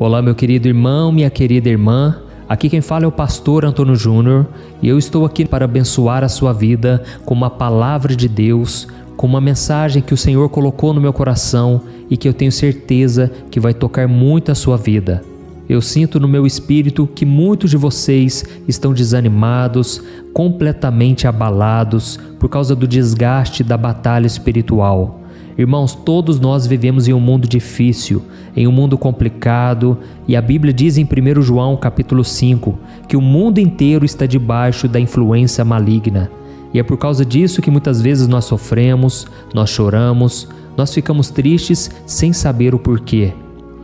Olá, meu querido irmão, minha querida irmã. Aqui quem fala é o pastor Antônio Júnior e eu estou aqui para abençoar a sua vida com uma palavra de Deus, com uma mensagem que o Senhor colocou no meu coração e que eu tenho certeza que vai tocar muito a sua vida. Eu sinto no meu espírito que muitos de vocês estão desanimados, completamente abalados por causa do desgaste da batalha espiritual. Irmãos, todos nós vivemos em um mundo difícil, em um mundo complicado, e a Bíblia diz em 1 João capítulo 5 que o mundo inteiro está debaixo da influência maligna. E é por causa disso que muitas vezes nós sofremos, nós choramos, nós ficamos tristes sem saber o porquê.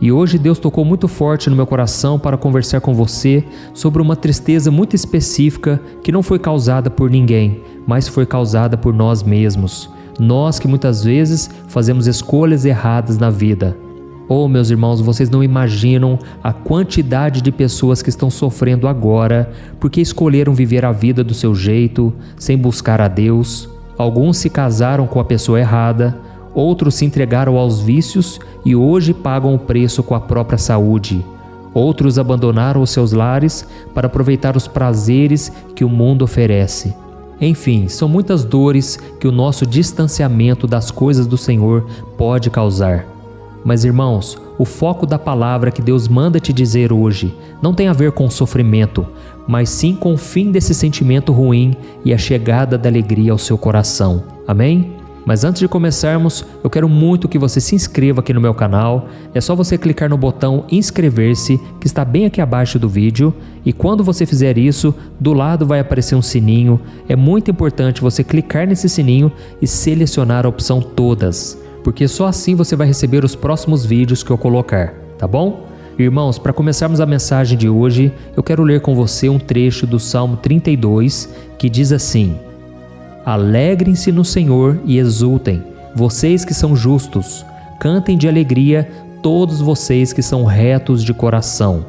E hoje Deus tocou muito forte no meu coração para conversar com você sobre uma tristeza muito específica que não foi causada por ninguém, mas foi causada por nós mesmos. Nós que muitas vezes fazemos escolhas erradas na vida. Oh, meus irmãos, vocês não imaginam a quantidade de pessoas que estão sofrendo agora porque escolheram viver a vida do seu jeito, sem buscar a Deus. Alguns se casaram com a pessoa errada, outros se entregaram aos vícios e hoje pagam o preço com a própria saúde. Outros abandonaram os seus lares para aproveitar os prazeres que o mundo oferece. Enfim, são muitas dores que o nosso distanciamento das coisas do Senhor pode causar. Mas irmãos, o foco da palavra que Deus manda te dizer hoje não tem a ver com o sofrimento, mas sim com o fim desse sentimento ruim e a chegada da alegria ao seu coração. Amém? Mas antes de começarmos, eu quero muito que você se inscreva aqui no meu canal. É só você clicar no botão inscrever-se, que está bem aqui abaixo do vídeo. E quando você fizer isso, do lado vai aparecer um sininho. É muito importante você clicar nesse sininho e selecionar a opção todas, porque só assim você vai receber os próximos vídeos que eu colocar, tá bom? Irmãos, para começarmos a mensagem de hoje, eu quero ler com você um trecho do Salmo 32, que diz assim: Alegrem-se no Senhor e exultem, vocês que são justos. Cantem de alegria, todos vocês que são retos de coração.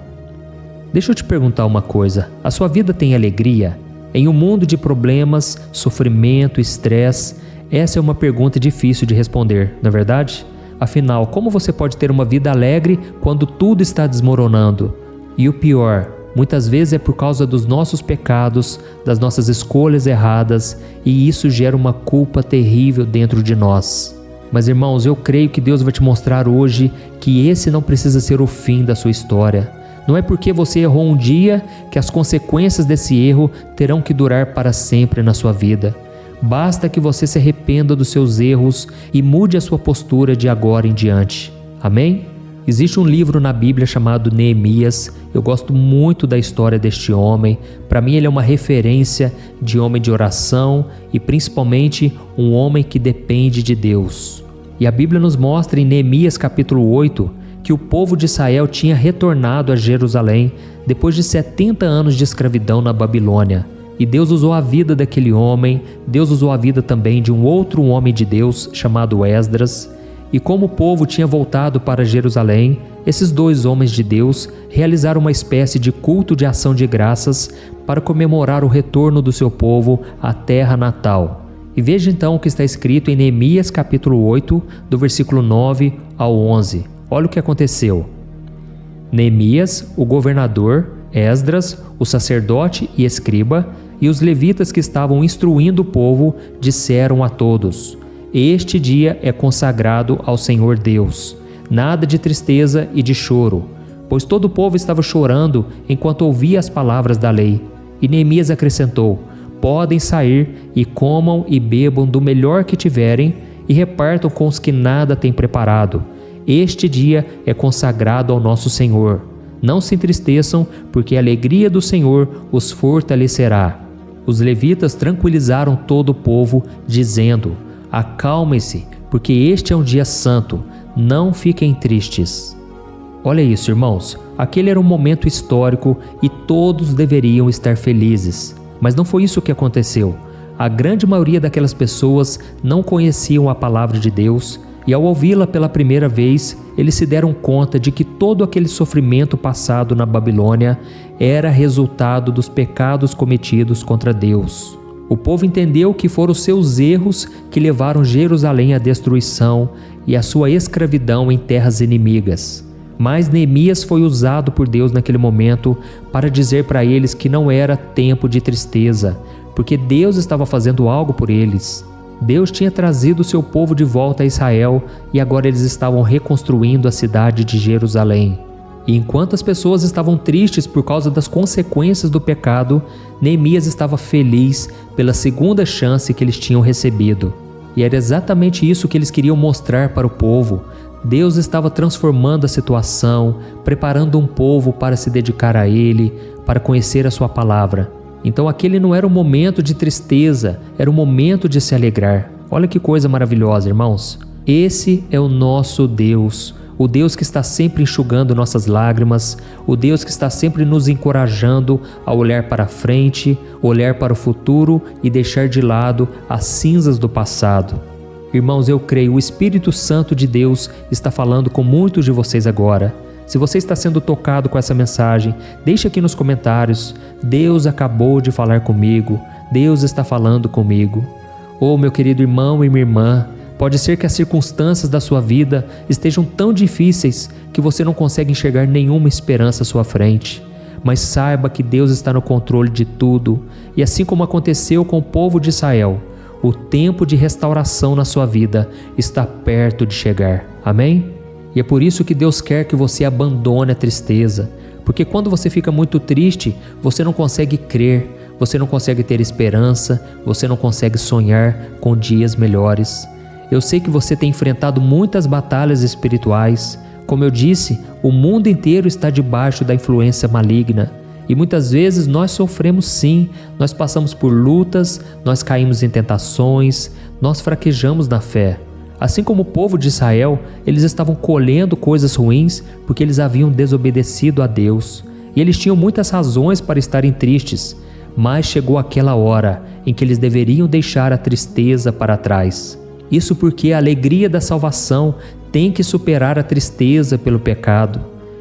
Deixa eu te perguntar uma coisa. A sua vida tem alegria? Em um mundo de problemas, sofrimento, estresse, essa é uma pergunta difícil de responder, não é verdade? Afinal, como você pode ter uma vida alegre quando tudo está desmoronando? E o pior, muitas vezes é por causa dos nossos pecados, das nossas escolhas erradas, e isso gera uma culpa terrível dentro de nós. Mas irmãos, eu creio que Deus vai te mostrar hoje que esse não precisa ser o fim da sua história. Não é porque você errou um dia que as consequências desse erro terão que durar para sempre na sua vida. Basta que você se arrependa dos seus erros e mude a sua postura de agora em diante. Amém? Existe um livro na Bíblia chamado Neemias. Eu gosto muito da história deste homem. Para mim ele é uma referência de homem de oração e principalmente um homem que depende de Deus. E a Bíblia nos mostra em Neemias capítulo 8 que o povo de Israel tinha retornado a Jerusalém depois de 70 anos de escravidão na Babilônia. E Deus usou a vida daquele homem, Deus usou a vida também de um outro homem de Deus chamado Esdras. E como o povo tinha voltado para Jerusalém, esses dois homens de Deus realizaram uma espécie de culto de ação de graças para comemorar o retorno do seu povo à terra natal. E veja então o que está escrito em Neemias capítulo 8, do versículo 9 ao 11. Olha o que aconteceu. Neemias, o governador, Esdras, o sacerdote e escriba, e os levitas que estavam instruindo o povo, disseram a todos: Este dia é consagrado ao Senhor Deus. Nada de tristeza e de choro, pois todo o povo estava chorando enquanto ouvia as palavras da lei. E Neemias acrescentou: Podem sair e comam e bebam do melhor que tiverem e repartam com os que nada têm preparado. Este dia é consagrado ao nosso Senhor. Não se entristeçam, porque a alegria do Senhor os fortalecerá. Os levitas tranquilizaram todo o povo, dizendo: Acalmem-se, porque este é um dia santo, não fiquem tristes. Olha isso, irmãos, aquele era um momento histórico e todos deveriam estar felizes. Mas não foi isso que aconteceu. A grande maioria daquelas pessoas não conheciam a palavra de Deus e ao ouvi-la pela primeira vez, eles se deram conta de que todo aquele sofrimento passado na Babilônia era resultado dos pecados cometidos contra Deus. O povo entendeu que foram os seus erros que levaram Jerusalém à destruição e à sua escravidão em terras inimigas. Mas Neemias foi usado por Deus naquele momento para dizer para eles que não era tempo de tristeza, porque Deus estava fazendo algo por eles. Deus tinha trazido o seu povo de volta a Israel e agora eles estavam reconstruindo a cidade de Jerusalém. E enquanto as pessoas estavam tristes por causa das consequências do pecado, Neemias estava feliz pela segunda chance que eles tinham recebido. E era exatamente isso que eles queriam mostrar para o povo. Deus estava transformando a situação, preparando um povo para se dedicar a Ele, para conhecer a sua palavra. Então aquele não era um momento de tristeza, era um momento de se alegrar. Olha que coisa maravilhosa, irmãos. Esse é o nosso Deus, o Deus que está sempre enxugando nossas lágrimas, o Deus que está sempre nos encorajando a olhar para frente, olhar para o futuro e deixar de lado as cinzas do passado. Irmãos, eu creio, o Espírito Santo de Deus está falando com muitos de vocês agora. Se você está sendo tocado com essa mensagem, deixe aqui nos comentários: Deus acabou de falar comigo, Deus está falando comigo. Oh, meu querido irmão e minha irmã, pode ser que as circunstâncias da sua vida estejam tão difíceis que você não consegue enxergar nenhuma esperança à sua frente. Mas saiba que Deus está no controle de tudo, e assim como aconteceu com o povo de Israel, o tempo de restauração na sua vida está perto de chegar. Amém? E é por isso que Deus quer que você abandone a tristeza, porque quando você fica muito triste, você não consegue crer, você não consegue ter esperança, você não consegue sonhar com dias melhores. Eu sei que você tem enfrentado muitas batalhas espirituais. Como eu disse, o mundo inteiro está debaixo da influência maligna. E muitas vezes nós sofremos sim, nós passamos por lutas, nós caímos em tentações, nós fraquejamos na fé. Assim como o povo de Israel, eles estavam colhendo coisas ruins porque eles haviam desobedecido a Deus. E eles tinham muitas razões para estarem tristes, mas chegou aquela hora em que eles deveriam deixar a tristeza para trás. Isso porque a alegria da salvação tem que superar a tristeza pelo pecado.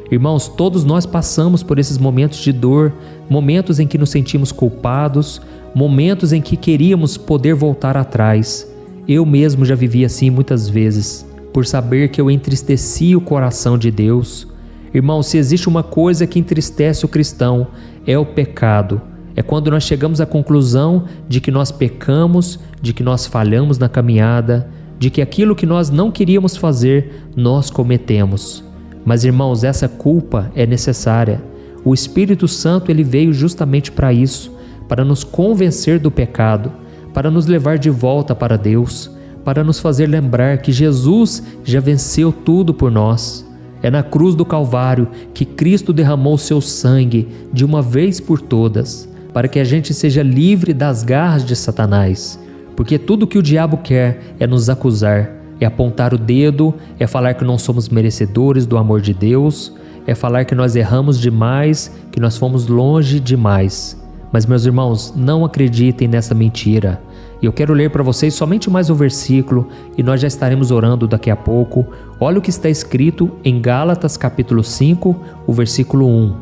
Irmãos, todos nós passamos por esses momentos de dor, momentos em que nos sentimos culpados, momentos em que queríamos poder voltar atrás. Eu mesmo já vivi assim muitas vezes, por saber que eu entristeci o coração de Deus. Irmãos, se existe uma coisa que entristece o cristão, é o pecado. É quando nós chegamos à conclusão de que nós pecamos, de que nós falhamos na caminhada, de que aquilo que nós não queríamos fazer, nós cometemos. Mas, irmãos, essa culpa é necessária. O Espírito Santo ele veio justamente para isso, para nos convencer do pecado, para nos levar de volta para Deus, para nos fazer lembrar que Jesus já venceu tudo por nós. É na cruz do Calvário que Cristo derramou seu sangue de uma vez por todas, para que a gente seja livre das garras de Satanás, porque tudo que o diabo quer é nos acusar, é apontar o dedo, é falar que não somos merecedores do amor de Deus, é falar que nós erramos demais, que nós fomos longe demais. Mas, meus irmãos, não acreditem nessa mentira. E eu quero ler para vocês somente mais um versículo e nós já estaremos orando daqui a pouco. Olha o que está escrito em Gálatas capítulo 5, o versículo 1.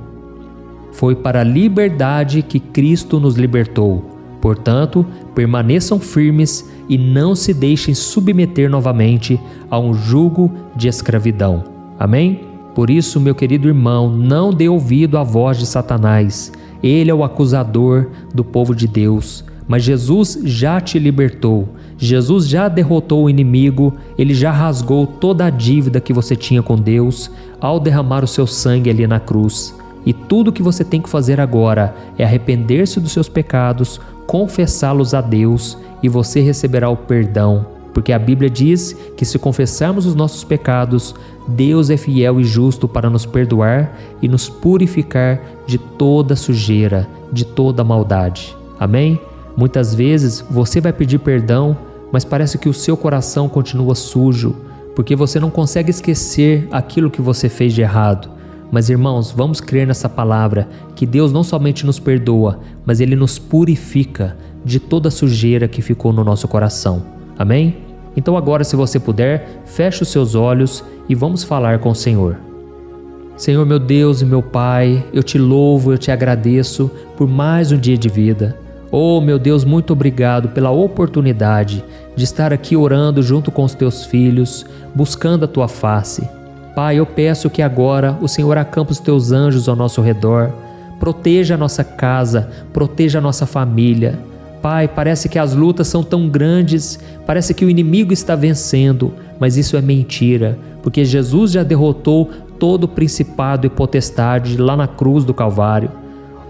Foi para a liberdade que Cristo nos libertou. Portanto, permaneçam firmes e não se deixem submeter novamente a um jugo de escravidão. Amém? Por isso, meu querido irmão, não dê ouvido à voz de Satanás. Ele é o acusador do povo de Deus. Mas Jesus já te libertou. Jesus já derrotou o inimigo. Ele já rasgou toda a dívida que você tinha com Deus ao derramar o seu sangue ali na cruz. E tudo que você tem que fazer agora é arrepender-se dos seus pecados, confessá-los a Deus e você receberá o perdão, porque a Bíblia diz que se confessarmos os nossos pecados, Deus é fiel e justo para nos perdoar e nos purificar de toda sujeira, de toda maldade. Amém? Muitas vezes você vai pedir perdão, mas parece que o seu coração continua sujo, porque você não consegue esquecer aquilo que você fez de errado. Mas, irmãos, vamos crer nessa palavra, que Deus não somente nos perdoa, mas Ele nos purifica de toda a sujeira que ficou no nosso coração. Amém? Então agora, se você puder, feche os seus olhos e vamos falar com o Senhor. Senhor, meu Deus e meu Pai, eu te louvo, eu te agradeço por mais um dia de vida. Oh, meu Deus, muito obrigado pela oportunidade de estar aqui orando junto com os teus filhos, buscando a tua face. Pai, eu peço que agora o Senhor acampe os teus anjos ao nosso redor, proteja a nossa casa, proteja a nossa família. Pai, parece que as lutas são tão grandes, parece que o inimigo está vencendo, mas isso é mentira, porque Jesus já derrotou todo principado e potestade lá na cruz do Calvário.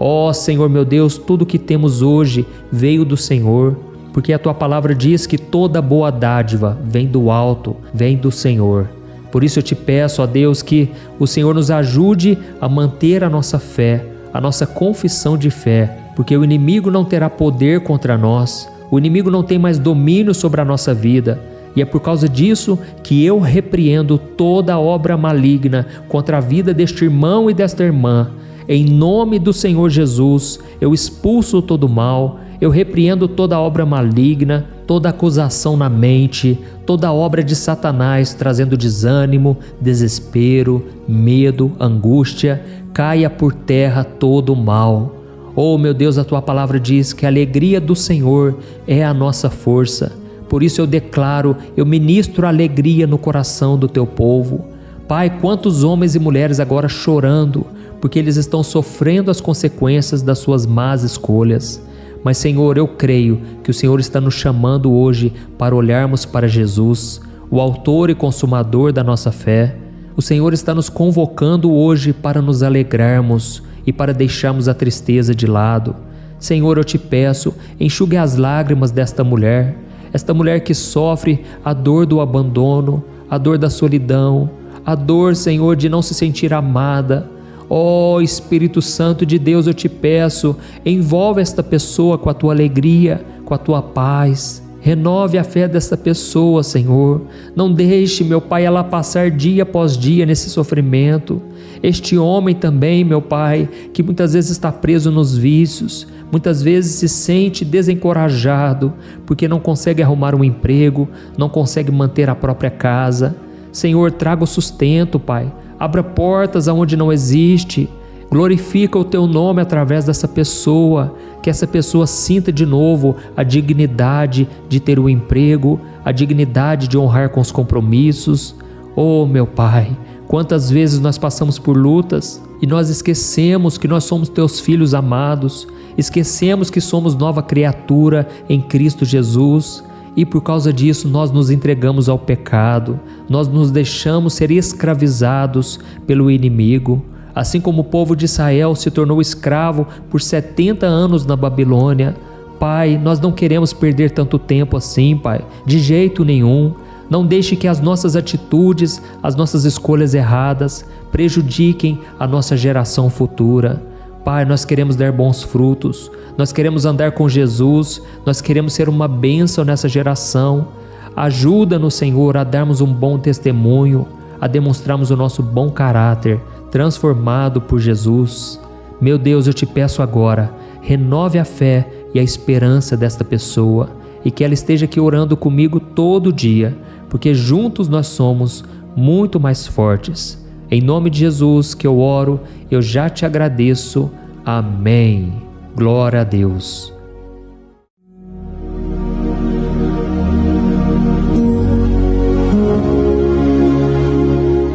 Ó Senhor meu Deus, tudo que temos hoje veio do Senhor, porque a Tua palavra diz que toda boa dádiva vem do alto, vem do Senhor. Por isso eu te peço, ó Deus, que o Senhor nos ajude a manter a nossa fé, a nossa confissão de fé, porque o inimigo não terá poder contra nós, o inimigo não tem mais domínio sobre a nossa vida, e é por causa disso que eu repreendo toda obra maligna contra a vida deste irmão e desta irmã. Em nome do Senhor Jesus, eu expulso todo mal, eu repreendo toda obra maligna, toda acusação na mente, toda obra de Satanás trazendo desânimo, desespero, medo, angústia. Caia por terra todo o mal. Oh meu Deus, a Tua palavra diz que a alegria do Senhor é a nossa força. Por isso eu declaro, eu ministro alegria no coração do Teu povo. Pai, quantos homens e mulheres agora chorando, porque eles estão sofrendo as consequências das suas más escolhas. Mas Senhor, eu creio que o Senhor está nos chamando hoje para olharmos para Jesus, o autor e consumador da nossa fé. O Senhor está nos convocando hoje para nos alegrarmos e para deixarmos a tristeza de lado. Senhor, eu te peço, enxugue as lágrimas desta mulher, esta mulher que sofre a dor do abandono, a dor da solidão, a dor, Senhor, de não se sentir amada. Ó Espírito Santo de Deus, eu te peço, envolve esta pessoa com a Tua alegria, com a Tua paz. Renove a fé desta pessoa, Senhor. Não deixe, meu Pai, ela passar dia após dia nesse sofrimento. Este homem também, meu Pai, que muitas vezes está preso nos vícios, muitas vezes se sente desencorajado, porque não consegue arrumar um emprego, não consegue manter a própria casa. Senhor, traga o sustento, Pai. Abra portas aonde não existe. Glorifica o Teu nome através dessa pessoa, que essa pessoa sinta de novo a dignidade de ter um emprego, a dignidade de honrar com os compromissos. Oh, meu Pai, quantas vezes nós passamos por lutas e nós esquecemos que nós somos Teus filhos amados, esquecemos que somos nova criatura em Cristo Jesus. E por causa disso nós nos entregamos ao pecado, nós nos deixamos ser escravizados pelo inimigo. Assim como o povo de Israel se tornou escravo por 70 anos na Babilônia. Pai, nós não queremos perder tanto tempo assim, Pai, de jeito nenhum. Não deixe que as nossas atitudes, as nossas escolhas erradas prejudiquem a nossa geração futura. Pai, nós queremos dar bons frutos, nós queremos andar com Jesus, nós queremos ser uma bênção nessa geração. Ajuda-nos, Senhor, a darmos um bom testemunho, a demonstrarmos o nosso bom caráter, transformado por Jesus. Meu Deus, eu te peço agora, renove a fé e a esperança desta pessoa e que ela esteja aqui orando comigo todo dia, porque juntos nós somos muito mais fortes. Em nome de Jesus que eu oro, eu já te agradeço. Amém. Glória a Deus.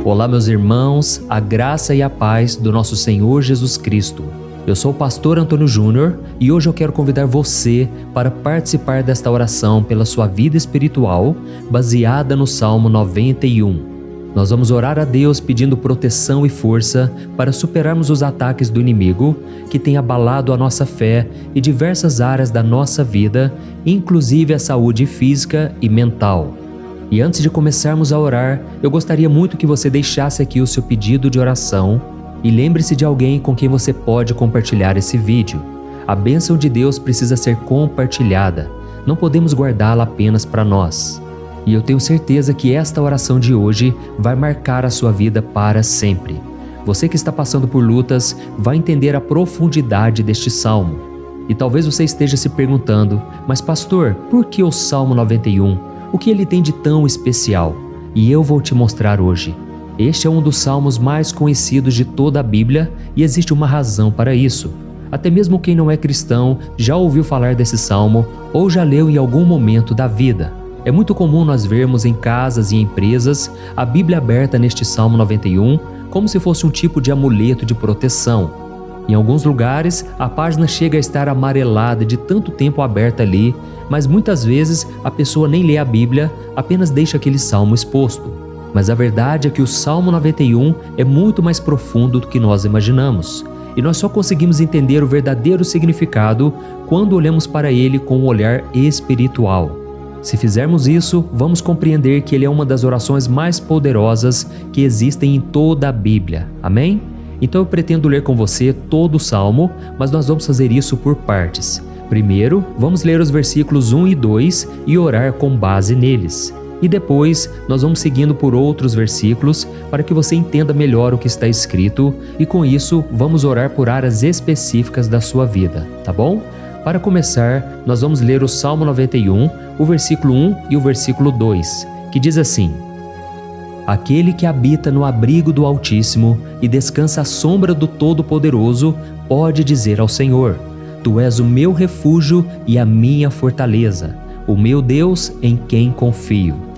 Olá, meus irmãos, a graça e a paz do nosso Senhor Jesus Cristo. Eu sou o pastor Antônio Júnior e hoje eu quero convidar você para participar desta oração pela sua vida espiritual, baseada no Salmo 91. Nós vamos orar a Deus pedindo proteção e força para superarmos os ataques do inimigo que tem abalado a nossa fé e diversas áreas da nossa vida, inclusive a saúde física e mental. E antes de começarmos a orar, eu gostaria muito que você deixasse aqui o seu pedido de oração e lembre-se de alguém com quem você pode compartilhar esse vídeo. A bênção de Deus precisa ser compartilhada, não podemos guardá-la apenas para nós. E eu tenho certeza que esta oração de hoje vai marcar a sua vida para sempre. Você que está passando por lutas vai entender a profundidade deste salmo. E talvez você esteja se perguntando, mas pastor, por que o Salmo 91? O que ele tem de tão especial? E eu vou te mostrar hoje. Este é um dos salmos mais conhecidos de toda a Bíblia e existe uma razão para isso. Até mesmo quem não é cristão já ouviu falar desse salmo ou já leu em algum momento da vida. É muito comum nós vermos em casas e empresas a Bíblia aberta neste Salmo 91 como se fosse um tipo de amuleto de proteção. Em alguns lugares, a página chega a estar amarelada de tanto tempo aberta ali, mas muitas vezes a pessoa nem lê a Bíblia, apenas deixa aquele salmo exposto. Mas a verdade é que o Salmo 91 é muito mais profundo do que nós imaginamos. E nós só conseguimos entender o verdadeiro significado quando olhamos para ele com um olhar espiritual. Se fizermos isso, vamos compreender que ele é uma das orações mais poderosas que existem em toda a Bíblia. Amém? Então eu pretendo ler com você todo o Salmo, mas nós vamos fazer isso por partes. Primeiro, vamos ler os versículos 1 e 2 e orar com base neles. E depois, nós vamos seguindo por outros versículos para que você entenda melhor o que está escrito e com isso, vamos orar por áreas específicas da sua vida, tá bom? Para começar, nós vamos ler o Salmo 91, o versículo 1 e o versículo 2, que diz assim: Aquele que habita no abrigo do Altíssimo e descansa à sombra do Todo-Poderoso pode dizer ao Senhor: Tu és o meu refúgio e a minha fortaleza, o meu Deus em quem confio.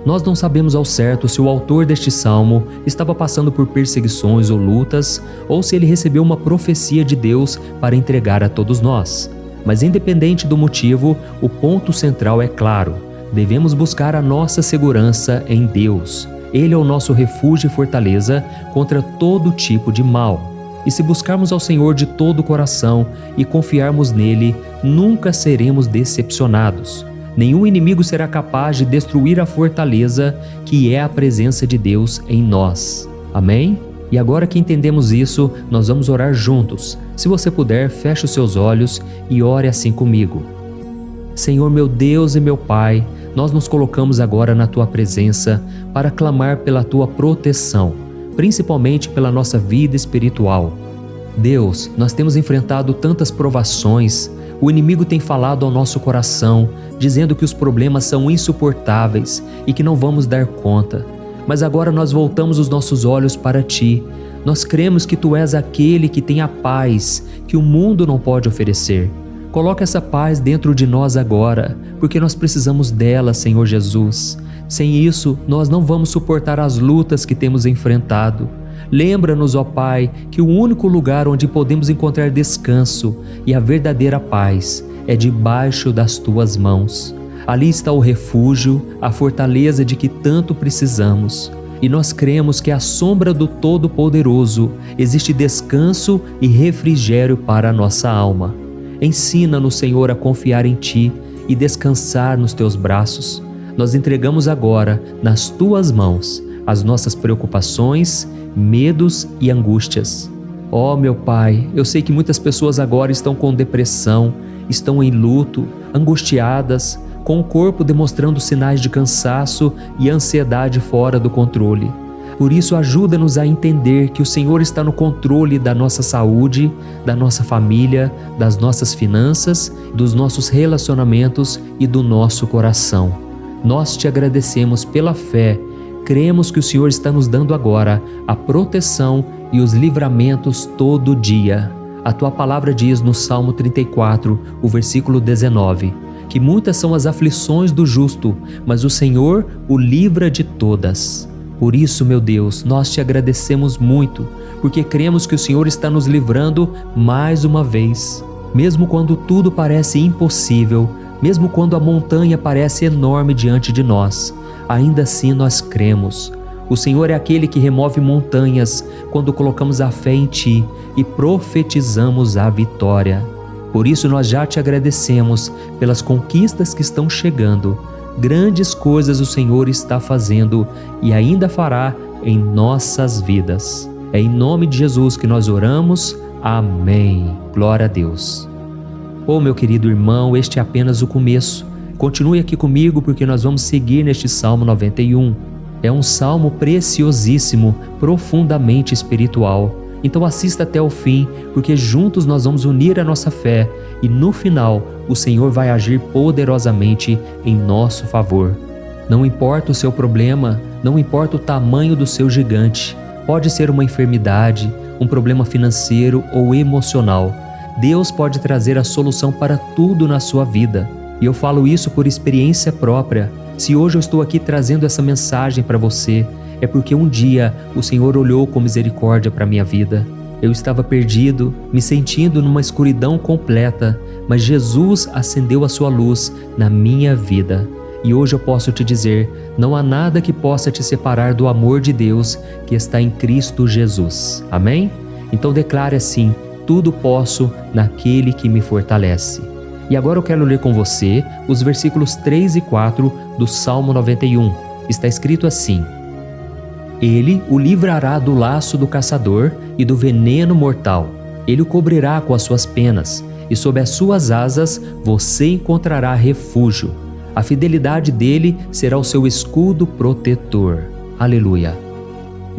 Nós não sabemos ao certo se o autor deste salmo estava passando por perseguições ou lutas, ou se ele recebeu uma profecia de Deus para entregar a todos nós. Mas independente do motivo, o ponto central é claro: devemos buscar a nossa segurança em Deus. Ele é o nosso refúgio e fortaleza contra todo tipo de mal. E se buscarmos ao Senhor de todo o coração e confiarmos nele, nunca seremos decepcionados. Nenhum inimigo será capaz de destruir a fortaleza que é a presença de Deus em nós. Amém? E agora que entendemos isso, nós vamos orar juntos. Se você puder, feche os seus olhos e ore assim comigo. Senhor meu Deus e meu Pai, nós nos colocamos agora na Tua presença para clamar pela Tua proteção, principalmente pela nossa vida espiritual. Deus, nós temos enfrentado tantas provações, o inimigo tem falado ao nosso coração, dizendo que os problemas são insuportáveis e que não vamos dar conta. Mas agora nós voltamos os nossos olhos para Ti. Nós cremos que Tu és aquele que tem a paz que o mundo não pode oferecer. Coloca essa paz dentro de nós agora, porque nós precisamos dela, Senhor Jesus. Sem isso, nós não vamos suportar as lutas que temos enfrentado. Lembra-nos, ó Pai, que o único lugar onde podemos encontrar descanso e a verdadeira paz é debaixo das Tuas mãos. Ali está o refúgio, a fortaleza de que tanto precisamos. E nós cremos que à sombra do Todo-Poderoso existe descanso e refrigério para a nossa alma. Ensina-nos, Senhor, a confiar em Ti e descansar nos Teus braços. Nós entregamos agora, nas Tuas mãos, as nossas preocupações, medos e angústias. Ó meu Pai, eu sei que muitas pessoas agora estão com depressão, estão em luto, angustiadas, com o corpo demonstrando sinais de cansaço e ansiedade fora do controle. Por isso, ajuda-nos a entender que o Senhor está no controle da nossa saúde, da nossa família, das nossas finanças, dos nossos relacionamentos e do nosso coração. Nós Te agradecemos pela fé. Cremos que o Senhor está nos dando agora a proteção e os livramentos todo dia. A Tua palavra diz no Salmo 34, o versículo 19, que muitas são as aflições do justo, mas o Senhor o livra de todas. Por isso, meu Deus, nós Te agradecemos muito, porque cremos que o Senhor está nos livrando mais uma vez. Mesmo quando tudo parece impossível, mesmo quando a montanha parece enorme diante de nós, ainda assim nós cremos. O Senhor é aquele que remove montanhas quando colocamos a fé em Ti e profetizamos a vitória. Por isso nós já Te agradecemos pelas conquistas que estão chegando. Grandes coisas o Senhor está fazendo e ainda fará em nossas vidas. É em nome de Jesus que nós oramos. Amém. Glória a Deus. Oh, meu querido irmão, este é apenas o começo. Continue aqui comigo porque nós vamos seguir neste Salmo 91. É um salmo preciosíssimo, profundamente espiritual. Então assista até o fim, porque juntos nós vamos unir a nossa fé e no final o Senhor vai agir poderosamente em nosso favor. Não importa o seu problema, não importa o tamanho do seu gigante, pode ser uma enfermidade, um problema financeiro ou emocional. Deus pode trazer a solução para tudo na sua vida. E eu falo isso por experiência própria. Se hoje eu estou aqui trazendo essa mensagem para você, é porque um dia o Senhor olhou com misericórdia para a minha vida. Eu estava perdido, me sentindo numa escuridão completa, mas Jesus acendeu a sua luz na minha vida. E hoje eu posso te dizer, não há nada que possa te separar do amor de Deus que está em Cristo Jesus. Amém? Então declare assim: tudo posso naquele que me fortalece. E agora eu quero ler com você os versículos 3 e 4 do Salmo 91. Está escrito assim: Ele o livrará do laço do caçador e do veneno mortal. Ele o cobrirá com as suas penas, e sob as suas asas você encontrará refúgio. A fidelidade dele será o seu escudo protetor. Aleluia.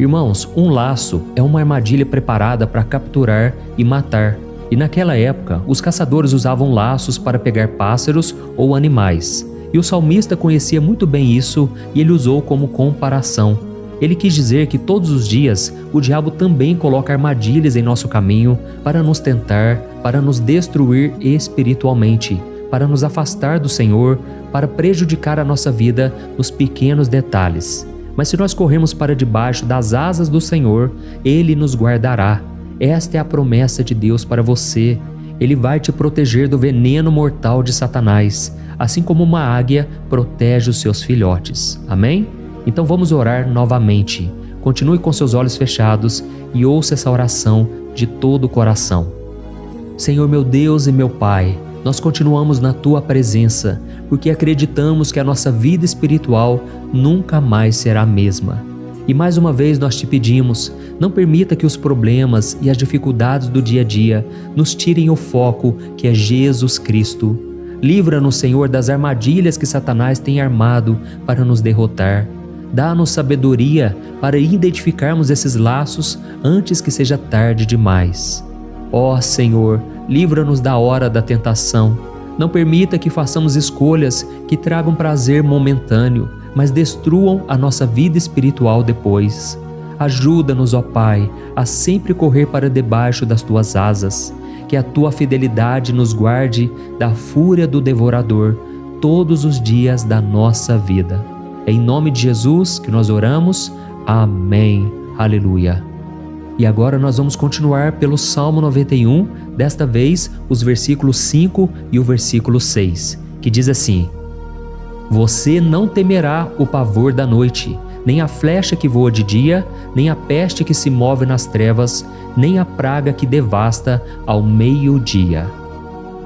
Irmãos, um laço é uma armadilha preparada para capturar e matar. E naquela época, os caçadores usavam laços para pegar pássaros ou animais. E o salmista conhecia muito bem isso e ele usou como comparação. Ele quis dizer que todos os dias o diabo também coloca armadilhas em nosso caminho para nos tentar, para nos destruir espiritualmente, para nos afastar do Senhor, para prejudicar a nossa vida nos pequenos detalhes. Mas se nós corrermos para debaixo das asas do Senhor, Ele nos guardará. Esta é a promessa de Deus para você. Ele vai te proteger do veneno mortal de Satanás, assim como uma águia protege os seus filhotes. Amém? Então vamos orar novamente. Continue com seus olhos fechados e ouça essa oração de todo o coração. Senhor meu Deus e meu Pai, nós continuamos na Tua presença, porque acreditamos que a nossa vida espiritual nunca mais será a mesma. E mais uma vez nós te pedimos, não permita que os problemas e as dificuldades do dia a dia nos tirem o foco que é Jesus Cristo. Livra-nos, Senhor, das armadilhas que Satanás tem armado para nos derrotar. Dá-nos sabedoria para identificarmos esses laços antes que seja tarde demais. Ó Senhor, livra-nos da hora da tentação. Não permita que façamos escolhas que tragam prazer momentâneo, mas destruam a nossa vida espiritual depois. Ajuda-nos, ó Pai, a sempre correr para debaixo das Tuas asas, que a Tua fidelidade nos guarde da fúria do devorador todos os dias da nossa vida. É em nome de Jesus que nós oramos. Amém. Aleluia. E agora nós vamos continuar pelo Salmo 91, desta vez os versículos 5 e o versículo 6, que diz assim: Você não temerá o pavor da noite, nem a flecha que voa de dia, nem a peste que se move nas trevas, nem a praga que devasta ao meio-dia.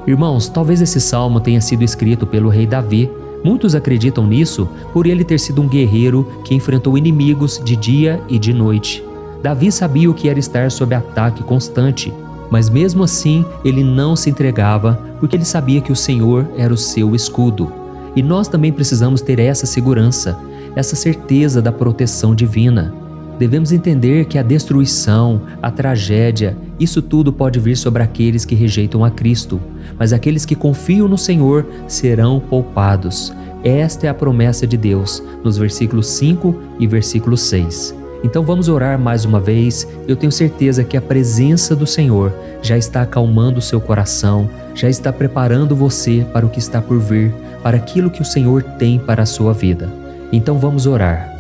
Irmãos, talvez esse salmo tenha sido escrito pelo rei Davi. Muitos acreditam nisso por ele ter sido um guerreiro que enfrentou inimigos de dia e de noite. Davi sabia o que era estar sob ataque constante, mas mesmo assim ele não se entregava porque ele sabia que o Senhor era o seu escudo. E nós também precisamos ter essa segurança, essa certeza da proteção divina. Devemos entender que a destruição, a tragédia, isso tudo pode vir sobre aqueles que rejeitam a Cristo, mas aqueles que confiam no Senhor serão poupados. Esta é a promessa de Deus, nos versículos 5 e versículo 6. Então vamos orar mais uma vez. Eu tenho certeza que a presença do Senhor já está acalmando o seu coração, já está preparando você para o que está por vir, para aquilo que o Senhor tem para a sua vida. Então vamos orar.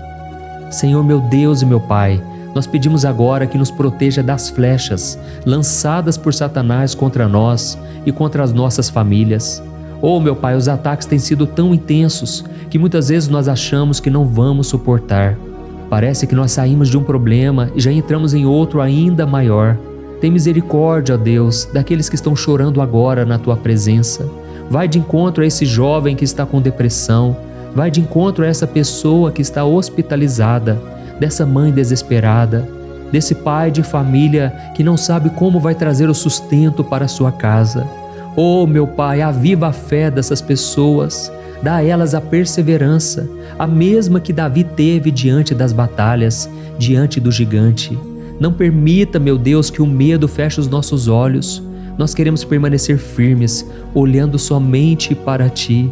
Senhor meu Deus e meu Pai, nós pedimos agora que nos proteja das flechas lançadas por Satanás contra nós e contra as nossas famílias. Oh meu Pai, os ataques têm sido tão intensos que muitas vezes nós achamos que não vamos suportar. Parece que nós saímos de um problema e já entramos em outro ainda maior. Tem misericórdia, ó Deus, daqueles que estão chorando agora na Tua presença. Vai de encontro a esse jovem que está com depressão. Vai de encontro a essa pessoa que está hospitalizada, dessa mãe desesperada, desse pai de família que não sabe como vai trazer o sustento para a sua casa. Oh, meu Pai, aviva a fé dessas pessoas. Dá a elas a perseverança, a mesma que Davi teve diante das batalhas, diante do gigante. Não permita, meu Deus, que o medo feche os nossos olhos. Nós queremos permanecer firmes, olhando somente para Ti.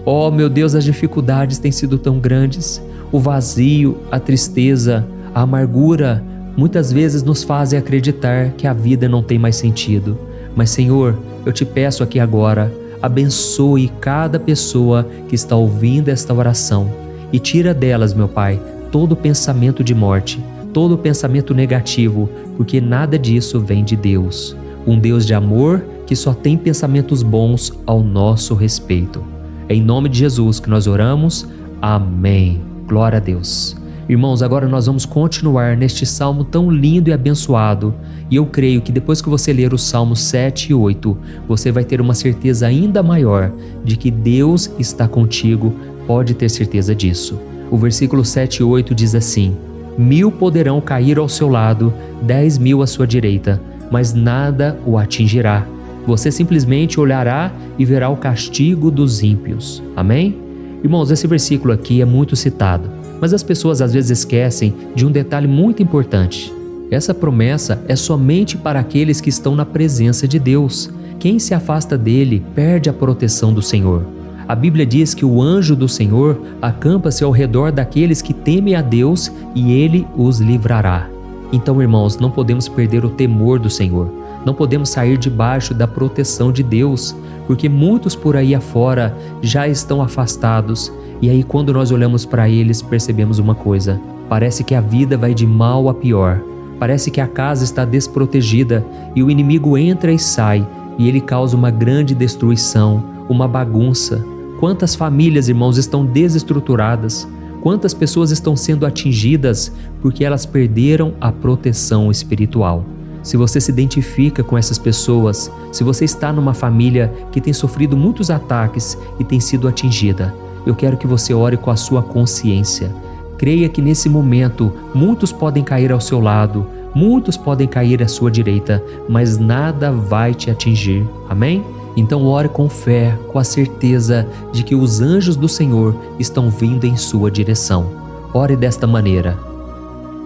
Oh, meu Deus, as dificuldades têm sido tão grandes. O vazio, a tristeza, a amargura, muitas vezes nos fazem acreditar que a vida não tem mais sentido. Mas, Senhor, eu Te peço aqui agora, abençoe cada pessoa que está ouvindo esta oração e tira delas, meu Pai, todo pensamento de morte, todo pensamento negativo, porque nada disso vem de Deus. Um Deus de amor que só tem pensamentos bons ao nosso respeito. É em nome de Jesus que nós oramos. Amém. Glória a Deus. Irmãos, agora nós vamos continuar neste salmo tão lindo e abençoado. E eu creio que depois que você ler os salmos 7 e 8, você vai ter uma certeza ainda maior de que Deus está contigo. Pode ter certeza disso. O versículo 7 e 8 diz assim: 1000 poderão cair ao seu lado, 10.000 à sua direita, mas nada o atingirá. Você simplesmente olhará e verá o castigo dos ímpios. Amém? Irmãos, esse versículo aqui é muito citado, mas as pessoas às vezes esquecem de um detalhe muito importante. Essa promessa é somente para aqueles que estão na presença de Deus. Quem se afasta dele perde a proteção do Senhor. A Bíblia diz que o anjo do Senhor acampa-se ao redor daqueles que temem a Deus e ele os livrará. Então, irmãos, não podemos perder o temor do Senhor. Não podemos sair debaixo da proteção de Deus, porque muitos por aí afora já estão afastados. E aí, quando nós olhamos para eles, percebemos uma coisa: parece que a vida vai de mal a pior. Parece que a casa está desprotegida e o inimigo entra e sai e ele causa uma grande destruição, uma bagunça. Quantas famílias, irmãos, estão desestruturadas? Quantas pessoas estão sendo atingidas porque elas perderam a proteção espiritual? Se você se identifica com essas pessoas, se você está numa família que tem sofrido muitos ataques e tem sido atingida, eu quero que você ore com a sua consciência. Creia que nesse momento muitos podem cair ao seu lado, muitos podem cair à sua direita, mas nada vai te atingir. Amém? Então ore com fé, com a certeza de que os anjos do Senhor estão vindo em sua direção. Ore desta maneira: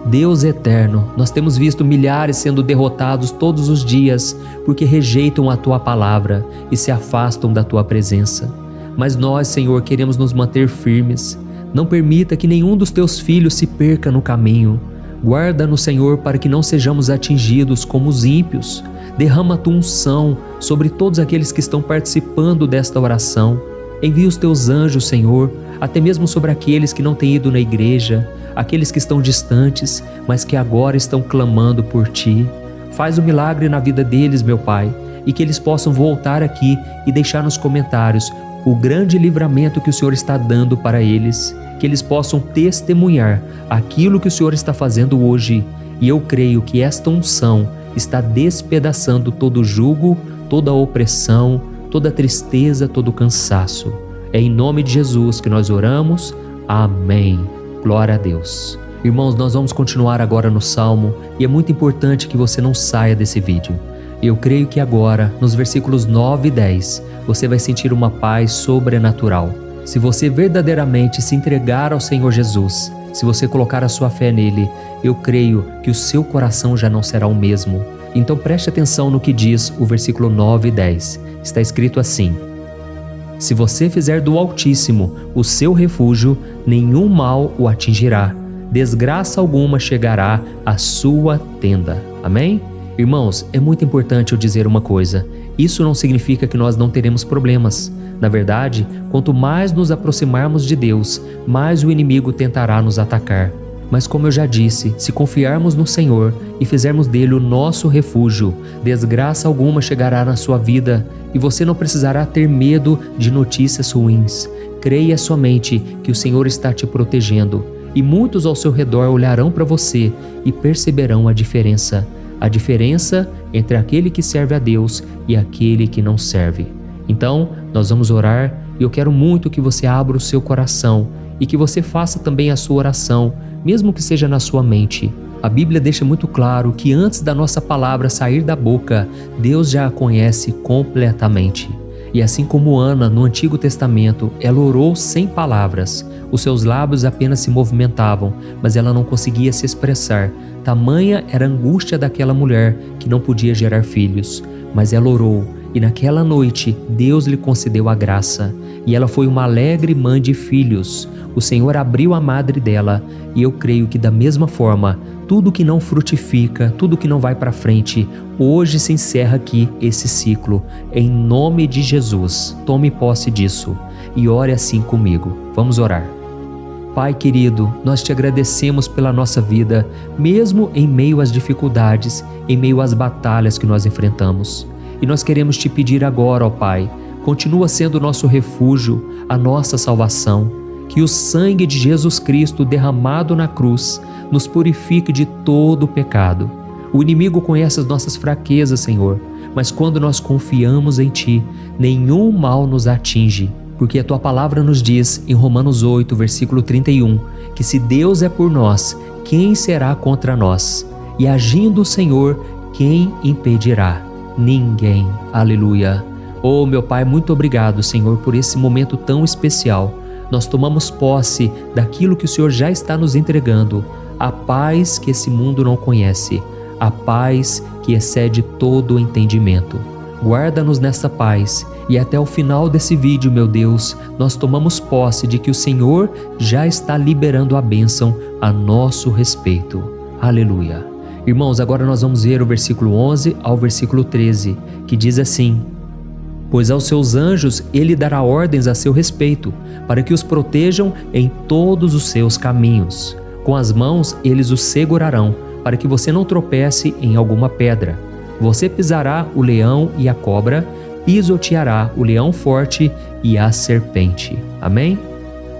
Deus eterno, nós temos visto milhares sendo derrotados todos os dias porque rejeitam a Tua palavra e se afastam da Tua presença. Mas nós, Senhor, queremos nos manter firmes. Não permita que nenhum dos Teus filhos se perca no caminho. Guarda-nos, Senhor, para que não sejamos atingidos como os ímpios. Derrama a Tua unção sobre todos aqueles que estão participando desta oração. Envia os Teus anjos, Senhor, até mesmo sobre aqueles que não têm ido na igreja, aqueles que estão distantes, mas que agora estão clamando por Ti. Faz um milagre na vida deles, meu Pai, e que eles possam voltar aqui e deixar nos comentários o grande livramento que o Senhor está dando para eles, que eles possam testemunhar aquilo que o Senhor está fazendo hoje. E eu creio que esta unção está despedaçando todo o jugo, toda a opressão, toda a tristeza, todo o cansaço. É em nome de Jesus que nós oramos. Amém. Glória a Deus. Irmãos, nós vamos continuar agora no Salmo e é muito importante que você não saia desse vídeo. Eu creio que agora, nos versículos 9 e 10, você vai sentir uma paz sobrenatural. Se você verdadeiramente se entregar ao Senhor Jesus, se você colocar a sua fé nele, eu creio que o seu coração já não será o mesmo. Então preste atenção no que diz o versículo 9 e 10. Está escrito assim: Se você fizer do Altíssimo o seu refúgio, nenhum mal o atingirá. Desgraça alguma chegará à sua tenda. Amém? Irmãos, é muito importante eu dizer uma coisa. Isso não significa que nós não teremos problemas. Na verdade, quanto mais nos aproximarmos de Deus, mais o inimigo tentará nos atacar. Mas como eu já disse, se confiarmos no Senhor e fizermos dele o nosso refúgio, desgraça alguma chegará na sua vida e você não precisará ter medo de notícias ruins. Creia somente que o Senhor está te protegendo e muitos ao seu redor olharão para você e perceberão a diferença entre aquele que serve a Deus e aquele que não serve. Então, nós vamos orar e eu quero muito que você abra o seu coração e que você faça também a sua oração, mesmo que seja na sua mente. A Bíblia deixa muito claro que antes da nossa palavra sair da boca, Deus já a conhece completamente. E assim como Ana, no Antigo Testamento, ela orou sem palavras. Os seus lábios apenas se movimentavam, mas ela não conseguia se expressar. Tamanha era a angústia daquela mulher que não podia gerar filhos. Mas ela orou E naquela noite, Deus lhe concedeu a graça, e ela foi uma alegre mãe de filhos. O Senhor abriu a madre dela, e eu creio que da mesma forma, tudo que não frutifica, tudo que não vai para frente, hoje se encerra aqui esse ciclo. Em nome de Jesus, tome posse disso e ore assim comigo. Vamos orar. Pai querido, nós te agradecemos pela nossa vida, mesmo em meio às dificuldades, em meio às batalhas que nós enfrentamos. E nós queremos te pedir agora, ó Pai, continua sendo o nosso refúgio, a nossa salvação, que o sangue de Jesus Cristo derramado na cruz nos purifique de todo o pecado. O inimigo conhece as nossas fraquezas, Senhor, mas quando nós confiamos em Ti, nenhum mal nos atinge. Porque a Tua palavra nos diz, em Romanos 8, versículo 31, que se Deus é por nós, quem será contra nós? E agindo o Senhor, quem impedirá? Ninguém. Aleluia. Oh, meu Pai, muito obrigado, Senhor, por esse momento tão especial. Nós tomamos posse daquilo que o Senhor já está nos entregando, a paz que esse mundo não conhece, a paz que excede todo o entendimento. Guarda-nos nessa paz e até o final desse vídeo, meu Deus, nós tomamos posse de que o Senhor já está liberando a bênção a nosso respeito. Aleluia. Irmãos, agora nós vamos ver o versículo 11 ao versículo 13, que diz assim: Pois aos seus anjos ele dará ordens a seu respeito, para que os protejam em todos os seus caminhos. Com as mãos eles os segurarão, para que você não tropece em alguma pedra. Você pisará o leão e a cobra, pisoteará o leão forte e a serpente. Amém?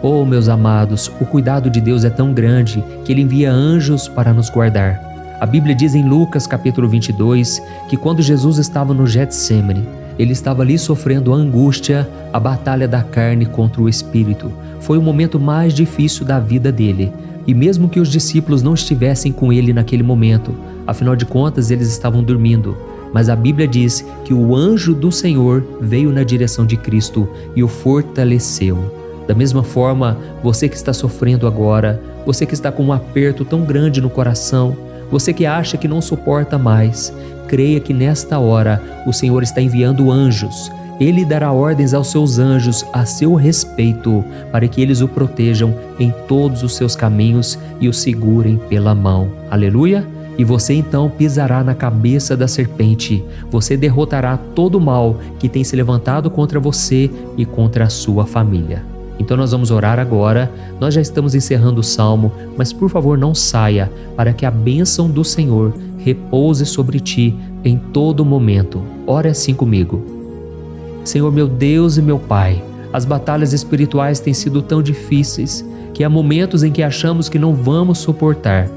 Oh, meus amados, o cuidado de Deus é tão grande que Ele envia anjos para nos guardar. A Bíblia diz em Lucas capítulo 22 que quando Jesus estava no Getsêmani, Ele estava ali sofrendo a angústia, a batalha da carne contra o Espírito. Foi o momento mais difícil da vida dele. E mesmo que os discípulos não estivessem com ele naquele momento, afinal de contas eles estavam dormindo, mas a Bíblia diz que o anjo do Senhor veio na direção de Cristo e o fortaleceu. Da mesma forma, você que está sofrendo agora, você que está com um aperto tão grande no coração, você que acha que não suporta mais, creia que nesta hora o Senhor está enviando anjos. Ele dará ordens aos seus anjos a seu respeito, para que eles o protejam em todos os seus caminhos e o segurem pela mão. Aleluia! E você então pisará na cabeça da serpente. Você derrotará todo o mal que tem se levantado contra você e contra a sua família. Então nós vamos orar agora. Nós já estamos encerrando o salmo, mas por favor não saia, para que a bênção do Senhor repouse sobre ti em todo momento. Ore assim comigo. Senhor, meu Deus e meu Pai, as batalhas espirituais têm sido tão difíceis que há momentos em que achamos que não vamos suportar.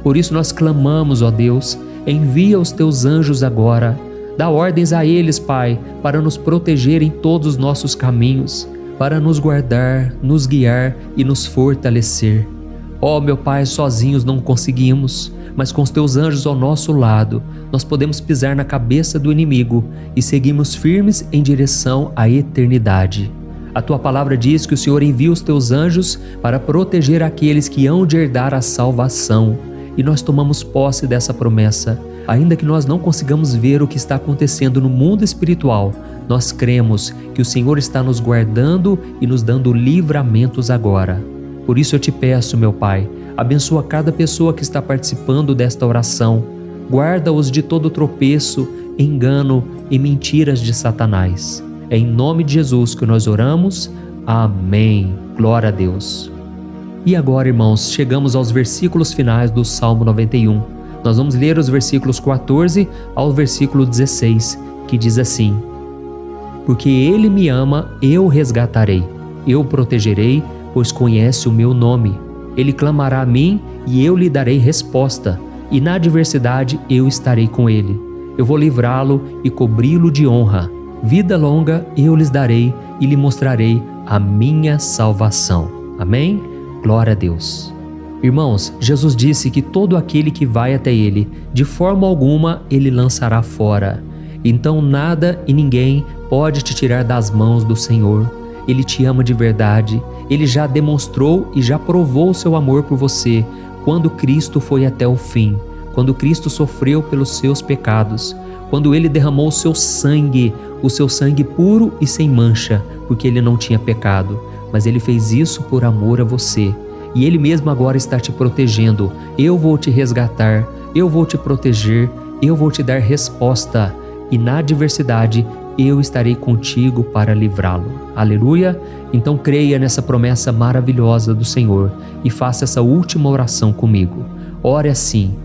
Por isso nós clamamos, ó Deus, envia os teus anjos agora, dá ordens a eles, Pai, para nos proteger em todos os nossos caminhos, para nos guardar, nos guiar e nos fortalecer. Ó meu Pai, sozinhos não conseguimos, mas com os teus anjos ao nosso lado, nós podemos pisar na cabeça do inimigo e seguirmos firmes em direção à eternidade. A tua palavra diz que o Senhor envia os teus anjos para proteger aqueles que hão de herdar a salvação. E nós tomamos posse dessa promessa. Ainda que nós não consigamos ver o que está acontecendo no mundo espiritual, nós cremos que o Senhor está nos guardando e nos dando livramentos agora. Por isso eu te peço, meu Pai, abençoa cada pessoa que está participando desta oração. Guarda-os de todo tropeço, engano e mentiras de Satanás. É em nome de Jesus que nós oramos. Amém. Glória a Deus. E agora, irmãos, chegamos aos versículos finais do Salmo 91. Nós vamos ler os versículos 14 ao versículo 16, que diz assim: Porque Ele me ama, eu o resgatarei, eu o protegerei, pois conhece o meu nome. Ele clamará a mim e eu lhe darei resposta, e na adversidade eu estarei com ele. Eu vou livrá-lo e cobri-lo de honra. Vida longa eu lhes darei e lhe mostrarei a minha salvação. Amém? Glória a Deus. Irmãos, Jesus disse que todo aquele que vai até ele, de forma alguma ele lançará fora. Então nada e ninguém pode te tirar das mãos do Senhor. Ele te ama de verdade. Ele já demonstrou e já provou o seu amor por você quando Cristo foi até o fim, quando Cristo sofreu pelos seus pecados, quando Ele derramou o seu sangue, o seu sangue puro e sem mancha, porque ele não tinha pecado, mas ele fez isso por amor a você. E ele mesmo agora está te protegendo. Eu vou te resgatar, eu vou te proteger, eu vou te dar resposta, e na adversidade eu estarei contigo para livrá-lo. Aleluia! Então creia nessa promessa maravilhosa do Senhor e faça essa última oração comigo. Ore assim: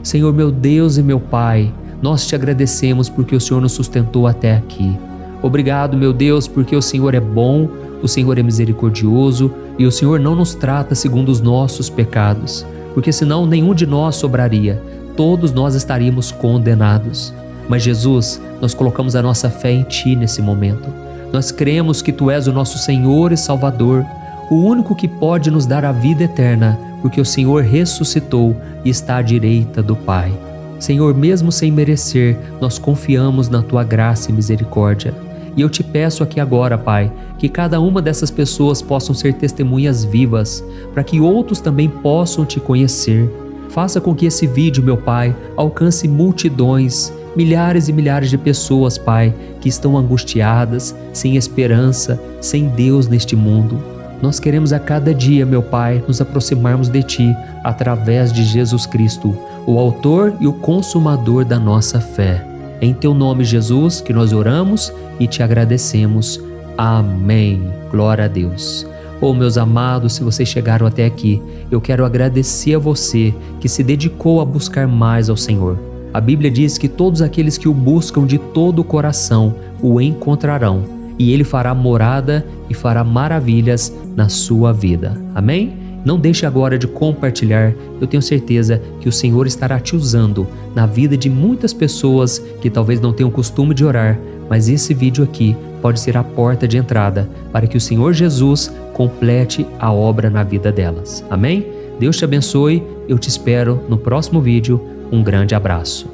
Senhor meu Deus e meu Pai, nós te agradecemos porque o Senhor nos sustentou até aqui. Obrigado, meu Deus, porque o Senhor é bom, o Senhor é misericordioso e o Senhor não nos trata segundo os nossos pecados, porque senão nenhum de nós sobraria, todos nós estaríamos condenados. Mas Jesus, nós colocamos a nossa fé em Ti nesse momento. Nós cremos que Tu és o nosso Senhor e Salvador, o único que pode nos dar a vida eterna, porque o Senhor ressuscitou e está à direita do Pai. Senhor, mesmo sem merecer, nós confiamos na Tua graça e misericórdia. E eu te peço aqui agora, Pai, que cada uma dessas pessoas possam ser testemunhas vivas, para que outros também possam Te conhecer. Faça com que esse vídeo, meu Pai, alcance multidões, milhares e milhares de pessoas, Pai, que estão angustiadas, sem esperança, sem Deus neste mundo. Nós queremos a cada dia, meu Pai, nos aproximarmos de Ti através de Jesus Cristo, o autor e o consumador da nossa fé. Em Teu nome, Jesus, que nós oramos e Te agradecemos. Amém. Glória a Deus. Oh, meus amados, se vocês chegaram até aqui, eu quero agradecer a você que se dedicou a buscar mais ao Senhor. A Bíblia diz que todos aqueles que o buscam de todo o coração o encontrarão, e Ele fará morada e fará maravilhas na sua vida. Amém? Não deixe agora de compartilhar, eu tenho certeza que o Senhor estará te usando na vida de muitas pessoas que talvez não tenham costume de orar, mas esse vídeo aqui pode ser a porta de entrada para que o Senhor Jesus complete a obra na vida delas. Amém? Deus te abençoe, eu te espero no próximo vídeo. Um grande abraço.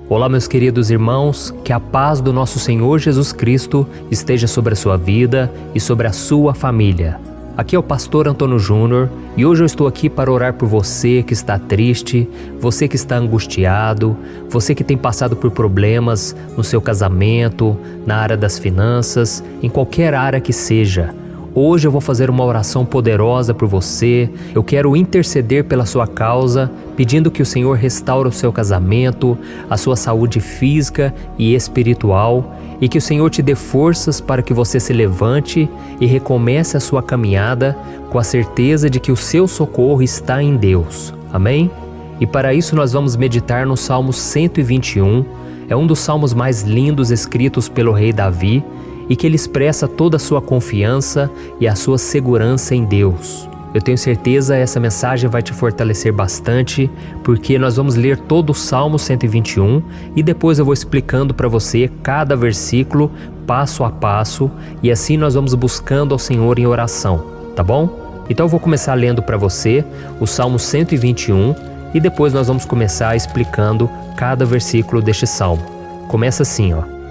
Olá, meus queridos irmãos, que a paz do nosso Senhor Jesus Cristo esteja sobre a sua vida e sobre a sua família. Aqui é o pastor Antônio Júnior e hoje eu estou aqui para orar por você que está triste, você que está angustiado, você que tem passado por problemas no seu casamento, na área das finanças, em qualquer área que seja. Hoje eu vou fazer uma oração poderosa por você. Eu quero interceder pela sua causa, pedindo que o Senhor restaure o seu casamento, a sua saúde física e espiritual, e que o Senhor te dê forças para que você se levante e recomece a sua caminhada com a certeza de que o seu socorro está em Deus. Amém? E para isso nós vamos meditar no Salmo 121. É um dos salmos mais lindos escritos pelo rei Davi, e que ele expressa toda a sua confiança e a sua segurança em Deus. Eu tenho certeza essa mensagem vai te fortalecer bastante, porque nós vamos ler todo o Salmo 121 e depois eu vou explicando para você cada versículo, passo a passo, e assim nós vamos buscando ao Senhor em oração, tá bom? Então eu vou começar lendo para você o Salmo 121 e depois nós vamos começar explicando cada versículo deste salmo. Começa assim, ó.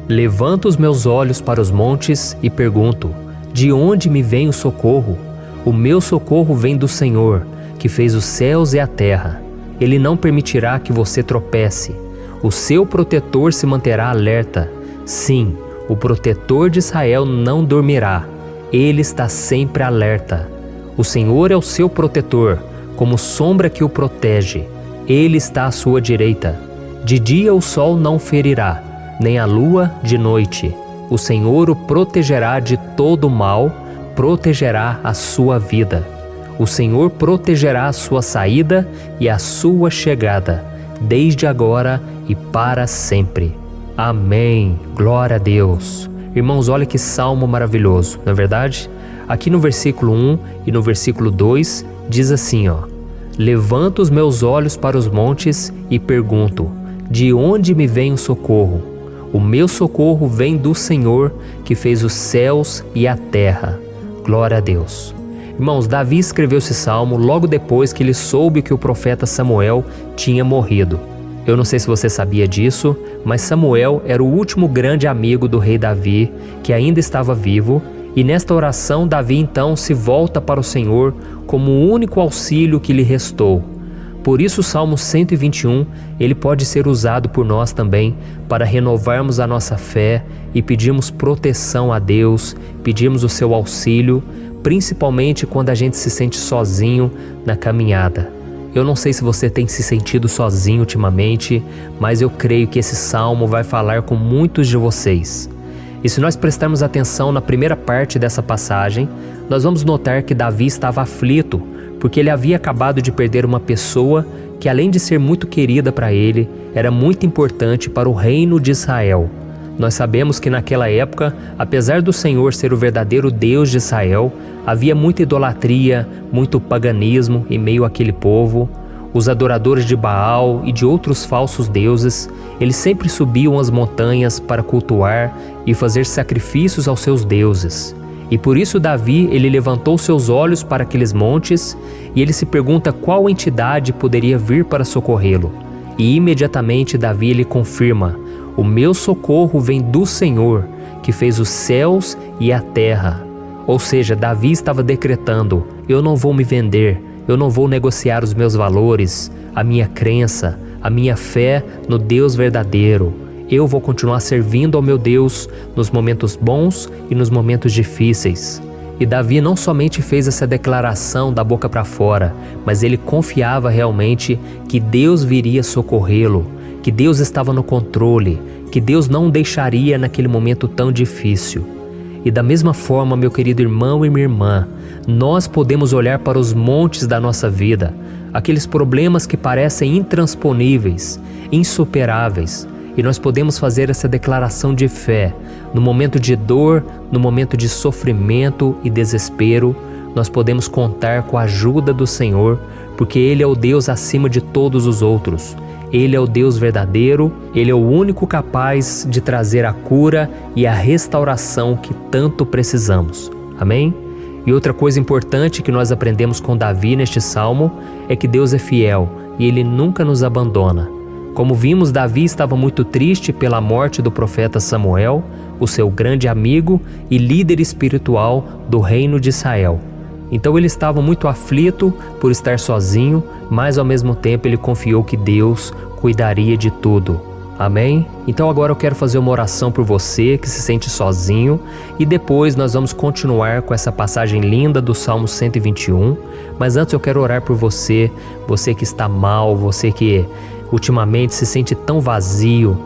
Levanto os meus olhos para os montes e pergunto: de onde me vem o socorro? O meu socorro vem do Senhor, que fez os céus e a terra. Ele não permitirá que você tropece. O seu protetor se manterá alerta. Sim, o protetor de Israel não dormirá. Ele está sempre alerta. O Senhor é o seu protetor, como sombra que o protege. Ele está à sua direita. De dia o sol não ferirá, nem a lua de noite. O Senhor o protegerá de todo mal, protegerá a sua vida. O Senhor protegerá a sua saída e a sua chegada, desde agora e para sempre. Amém. Glória a Deus. Irmãos, olha que salmo maravilhoso, não é verdade? Aqui no versículo 1 e no versículo 2 diz assim, ó: Levanto os meus olhos para os montes e pergunto: de onde me vem o socorro? O meu socorro vem do Senhor, que fez os céus e a terra. Glória a Deus. Irmãos, Davi escreveu esse salmo logo depois que ele soube que o profeta Samuel tinha morrido. Eu não sei se você sabia disso, mas Samuel era o último grande amigo do rei Davi, que ainda estava vivo, e nesta oração Davi então se volta para o Senhor como o único auxílio que lhe restou. por isso o Salmo 121, ele pode ser usado por nós também para renovarmos a nossa fé e pedirmos proteção a Deus, pedirmos o seu auxílio, principalmente quando a gente se sente sozinho na caminhada. Eu não sei se você tem se sentido sozinho ultimamente, mas eu creio que esse salmo vai falar com muitos de vocês. E se nós prestarmos atenção na primeira parte dessa passagem, nós vamos notar que Davi estava aflito, porque ele havia acabado de perder uma pessoa que, além de ser muito querida para ele, era muito importante para o reino de Israel. Nós sabemos que naquela época, apesar do Senhor ser o verdadeiro Deus de Israel, havia muita idolatria, muito paganismo em meio àquele povo. Os adoradores de Baal e de outros falsos deuses, eles sempre subiam as montanhas para cultuar e fazer sacrifícios aos seus deuses. E por isso Davi, ele levantou seus olhos para aqueles montes e ele se pergunta qual entidade poderia vir para socorrê-lo. E imediatamente Davi ele confirma: o meu socorro vem do Senhor, que fez os céus e a terra. Ou seja, Davi estava decretando: eu não vou me vender, eu não vou negociar os meus valores, a minha crença, a minha fé no Deus verdadeiro. Eu vou continuar servindo ao meu Deus nos momentos bons e nos momentos difíceis. E Davi não somente fez essa declaração da boca para fora, mas ele confiava realmente que Deus viria socorrê-lo, que Deus estava no controle, que Deus não o deixaria naquele momento tão difícil. E da mesma forma, meu querido irmão e minha irmã, nós podemos olhar para os montes da nossa vida, aqueles problemas que parecem intransponíveis, insuperáveis, e nós podemos fazer essa declaração de fé. No momento de dor, no momento de sofrimento e desespero, nós podemos contar com a ajuda do Senhor, porque Ele é o Deus acima de todos os outros. Ele é o Deus verdadeiro, Ele é o único capaz de trazer a cura e a restauração que tanto precisamos. Amém? E outra coisa importante que nós aprendemos com Davi neste salmo é que Deus é fiel e Ele nunca nos abandona. Como vimos, Davi estava muito triste pela morte do profeta Samuel, o seu grande amigo e líder espiritual do reino de Israel. Então ele estava muito aflito por estar sozinho, mas ao mesmo tempo ele confiou que Deus cuidaria de tudo. Amém? Então agora eu quero fazer uma oração por você que se sente sozinho e depois nós vamos continuar com essa passagem linda do Salmo 121. Mas antes eu quero orar por você, você que está mal, você que ultimamente se sente tão vazio,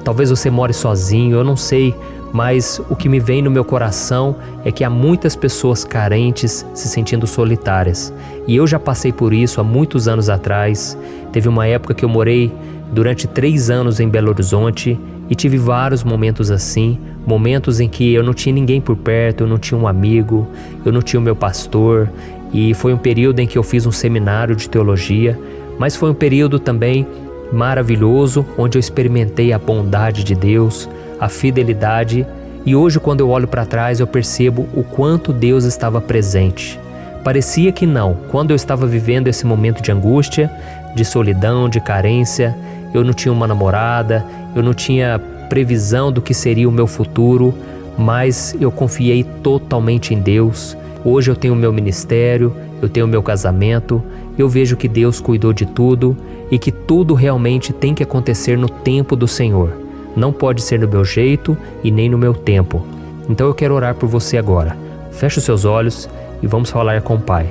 talvez você more sozinho, eu não sei, mas o que me vem no meu coração é que há muitas pessoas carentes se sentindo solitárias. E eu já passei por isso há muitos anos atrás. Teve uma época que eu morei durante 3 anos em Belo Horizonte e tive vários momentos assim, momentos em que eu não tinha ninguém por perto, eu não tinha um amigo, eu não tinha o meu pastor, e foi um período em que eu fiz um seminário de teologia, mas foi um período também maravilhoso, onde eu experimentei a bondade de Deus, a fidelidade, e hoje quando eu olho para trás eu percebo o quanto Deus estava presente. Parecia que não, quando eu estava vivendo esse momento de angústia, de solidão, de carência, eu não tinha uma namorada, eu não tinha previsão do que seria o meu futuro, mas eu confiei totalmente em Deus. Hoje eu tenho o meu ministério, eu tenho o meu casamento, eu vejo que Deus cuidou de tudo e que tudo realmente tem que acontecer no tempo do Senhor. Não pode ser no meu jeito e nem no meu tempo. Então eu quero orar por você agora. Feche os seus olhos e vamos falar com o Pai.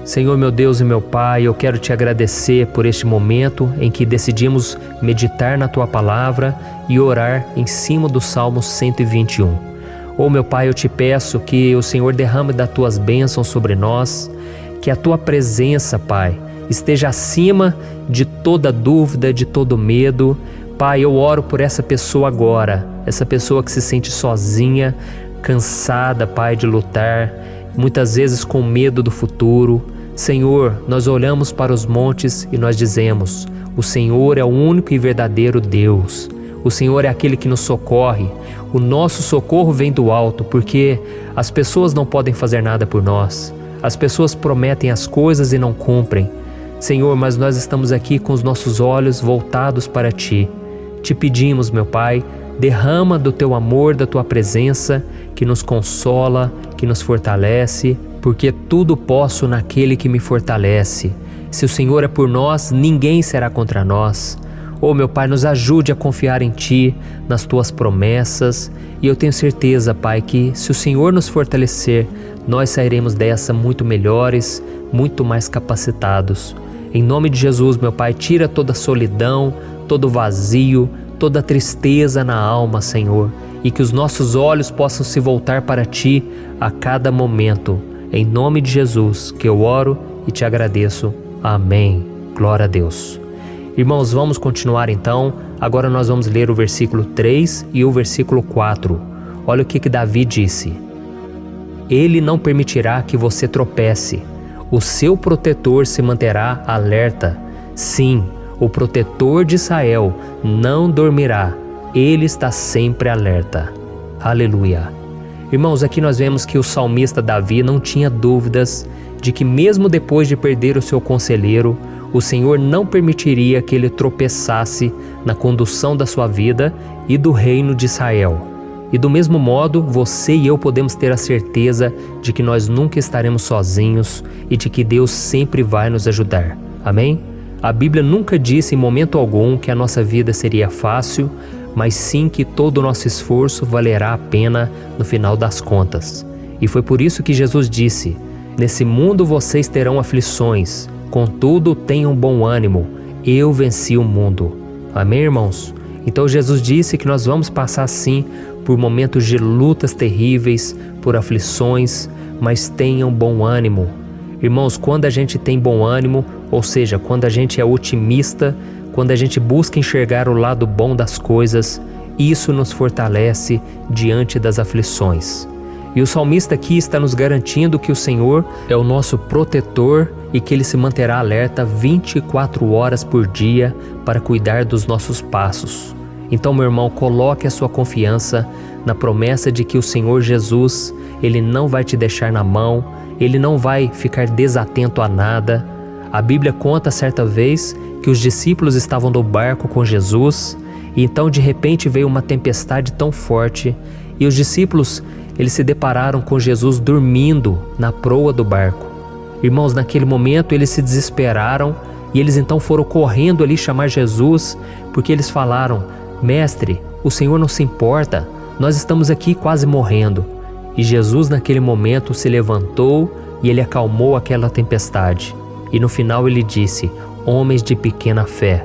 Senhor, meu Deus e meu Pai, eu quero te agradecer por este momento em que decidimos meditar na Tua Palavra e orar em cima do Salmo 121. Oh, meu Pai, eu te peço que o Senhor derrame das Tuas bênçãos sobre nós, que a Tua presença, Pai, esteja acima de toda dúvida, de todo medo. Pai, eu oro por essa pessoa agora, essa pessoa que se sente sozinha, cansada, Pai, de lutar, muitas vezes com medo do futuro. Senhor, nós olhamos para os montes e nós dizemos: o Senhor é o único e verdadeiro Deus. O Senhor é aquele que nos socorre. O nosso socorro vem do alto, porque as pessoas não podem fazer nada por nós. As pessoas prometem as coisas e não cumprem. Senhor, mas nós estamos aqui com os nossos olhos voltados para Ti. Te pedimos, meu Pai, derrama do Teu amor, da Tua presença, que nos consola, que nos fortalece, porque tudo posso naquele que me fortalece. Se o Senhor é por nós, ninguém será contra nós. Oh, meu Pai, nos ajude a confiar em Ti, nas Tuas promessas. E eu tenho certeza, Pai, que se o Senhor nos fortalecer, nós sairemos dessa muito melhores, muito mais capacitados. Em nome de Jesus, meu Pai, tira toda a solidão, todo o vazio, toda a tristeza na alma, Senhor. E que os nossos olhos possam se voltar para Ti a cada momento. Em nome de Jesus, que eu oro e Te agradeço. Amém. Glória a Deus. Irmãos, vamos continuar então. Agora nós vamos ler o versículo 3 e o versículo 4. Olha o que Davi disse. Ele não permitirá que você tropece. O seu protetor se manterá alerta. Sim, o protetor de Israel não dormirá. Ele está sempre alerta. Aleluia. Irmãos, aqui nós vemos que o salmista Davi não tinha dúvidas de que mesmo depois de perder o seu conselheiro, o Senhor não permitiria que ele tropeçasse na condução da sua vida e do reino de Israel. E do mesmo modo, você e eu podemos ter a certeza de que nós nunca estaremos sozinhos e de que Deus sempre vai nos ajudar. Amém? A Bíblia nunca disse em momento algum que a nossa vida seria fácil, mas sim que todo o nosso esforço valerá a pena no final das contas. E foi por isso que Jesus disse: nesse mundo vocês terão aflições, contudo tenham bom ânimo, eu venci o mundo. Amém, irmãos? Então Jesus disse que nós vamos passar sim por momentos de lutas terríveis, por aflições, mas tenham bom ânimo. Irmãos, quando a gente tem bom ânimo, ou seja, quando a gente é otimista, quando a gente busca enxergar o lado bom das coisas, isso nos fortalece diante das aflições. E o salmista aqui está nos garantindo que o Senhor é o nosso protetor e que Ele se manterá alerta 24 horas por dia para cuidar dos nossos passos. Então, meu irmão, coloque a sua confiança na promessa de que o Senhor Jesus, Ele não vai te deixar na mão, Ele não vai ficar desatento a nada. A Bíblia conta certa vez que os discípulos estavam no barco com Jesus e então de repente veio uma tempestade tão forte e os discípulos eles se depararam com Jesus dormindo na proa do barco. Irmãos, naquele momento eles se desesperaram e eles então foram correndo ali chamar Jesus, porque eles falaram: Mestre, o Senhor não se importa, nós estamos aqui quase morrendo. E Jesus naquele momento se levantou e Ele acalmou aquela tempestade. E no final Ele disse: homens de pequena fé.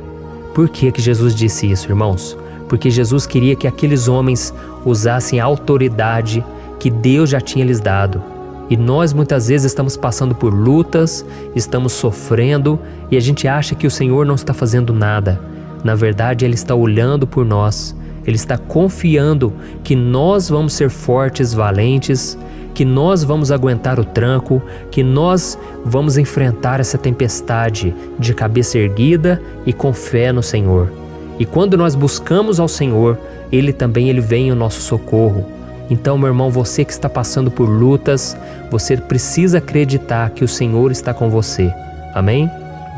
Por que Jesus disse isso, irmãos? Porque Jesus queria que aqueles homens usassem a autoridade que Deus já tinha lhes dado. E nós muitas vezes estamos passando por lutas, estamos sofrendo e a gente acha que o Senhor não está fazendo nada. Na verdade, Ele está olhando por nós, Ele está confiando que nós vamos ser fortes, valentes, que nós vamos aguentar o tranco, que nós vamos enfrentar essa tempestade de cabeça erguida e com fé no Senhor. E quando nós buscamos ao Senhor, Ele vem em nosso socorro. Então, meu irmão, você que está passando por lutas, você precisa acreditar que o Senhor está com você. Amém?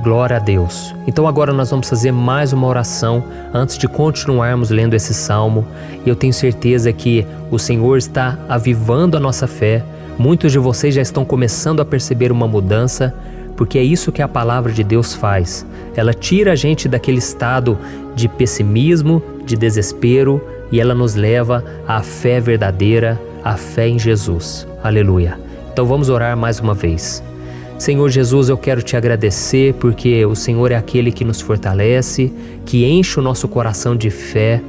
Glória a Deus. Então agora nós vamos fazer mais uma oração antes de continuarmos lendo esse salmo. E eu tenho certeza que o Senhor está avivando a nossa fé. Muitos de vocês já estão começando a perceber uma mudança, porque é isso que a palavra de Deus faz. Ela tira a gente daquele estado de pessimismo, de desespero, e ela nos leva à fé verdadeira, à fé em Jesus. Aleluia. Então vamos orar mais uma vez. Senhor Jesus, eu quero te agradecer porque o Senhor é aquele que nos fortalece, que enche o nosso coração de fé.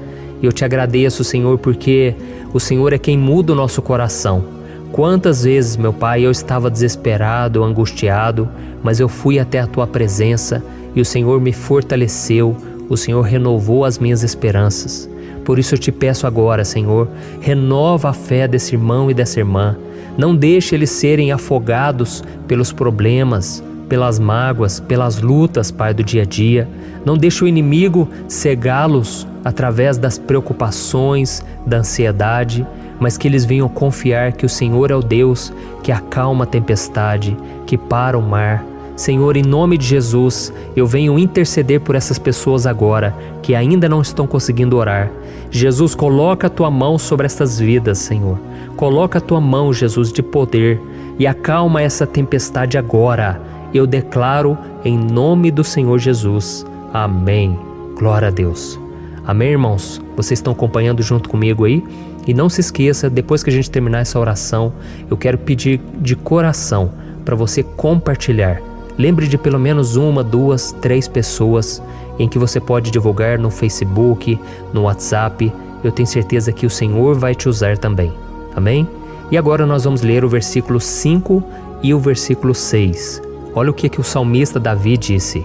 Eu te agradeço, Senhor, porque o Senhor é quem muda o nosso coração. Quantas vezes, meu Pai, eu estava desesperado, angustiado, mas eu fui até a Tua presença e o Senhor me fortaleceu, o Senhor renovou as minhas esperanças. Por isso eu te peço agora, Senhor, renova a fé desse irmão e dessa irmã. Não deixe eles serem afogados pelos problemas, pelas mágoas, pelas lutas, Pai, do dia a dia. Não deixe o inimigo cegá-los através das preocupações, da ansiedade, mas que eles venham confiar que o Senhor é o Deus que acalma a tempestade, que para o mar. Senhor, em nome de Jesus, eu venho interceder por essas pessoas agora que ainda não estão conseguindo orar. Jesus, coloca a Tua mão sobre essas vidas, Senhor. Coloca a Tua mão, Jesus, de poder e acalma essa tempestade agora. eu declaro em nome do Senhor Jesus. Amém. Glória a Deus. Amém, irmãos? Vocês estão acompanhando junto comigo aí? E não se esqueça, depois que a gente terminar essa oração, eu quero pedir de coração para você compartilhar. Lembre de pelo menos 1, 2, 3 pessoas em que você pode divulgar no Facebook, no WhatsApp. Eu tenho certeza que o Senhor vai te usar também. Amém? E agora nós vamos ler o versículo 5 e o versículo 6. Olha o que o salmista Davi disse.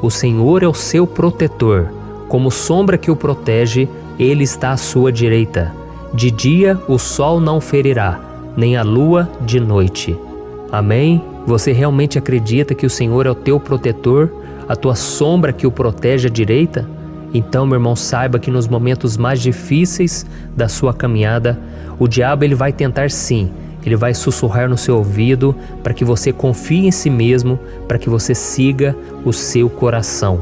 O Senhor é o seu protetor, como sombra que o protege, Ele está à sua direita. De dia o sol não ferirá, nem a lua de noite. Amém? Você realmente acredita que o Senhor é o teu protetor, a tua sombra que o protege à direita? Então, meu irmão, saiba que nos momentos mais difíceis da sua caminhada, o diabo ele vai tentar sim. Ele vai sussurrar no seu ouvido para que você confie em si mesmo, para que você siga o seu coração.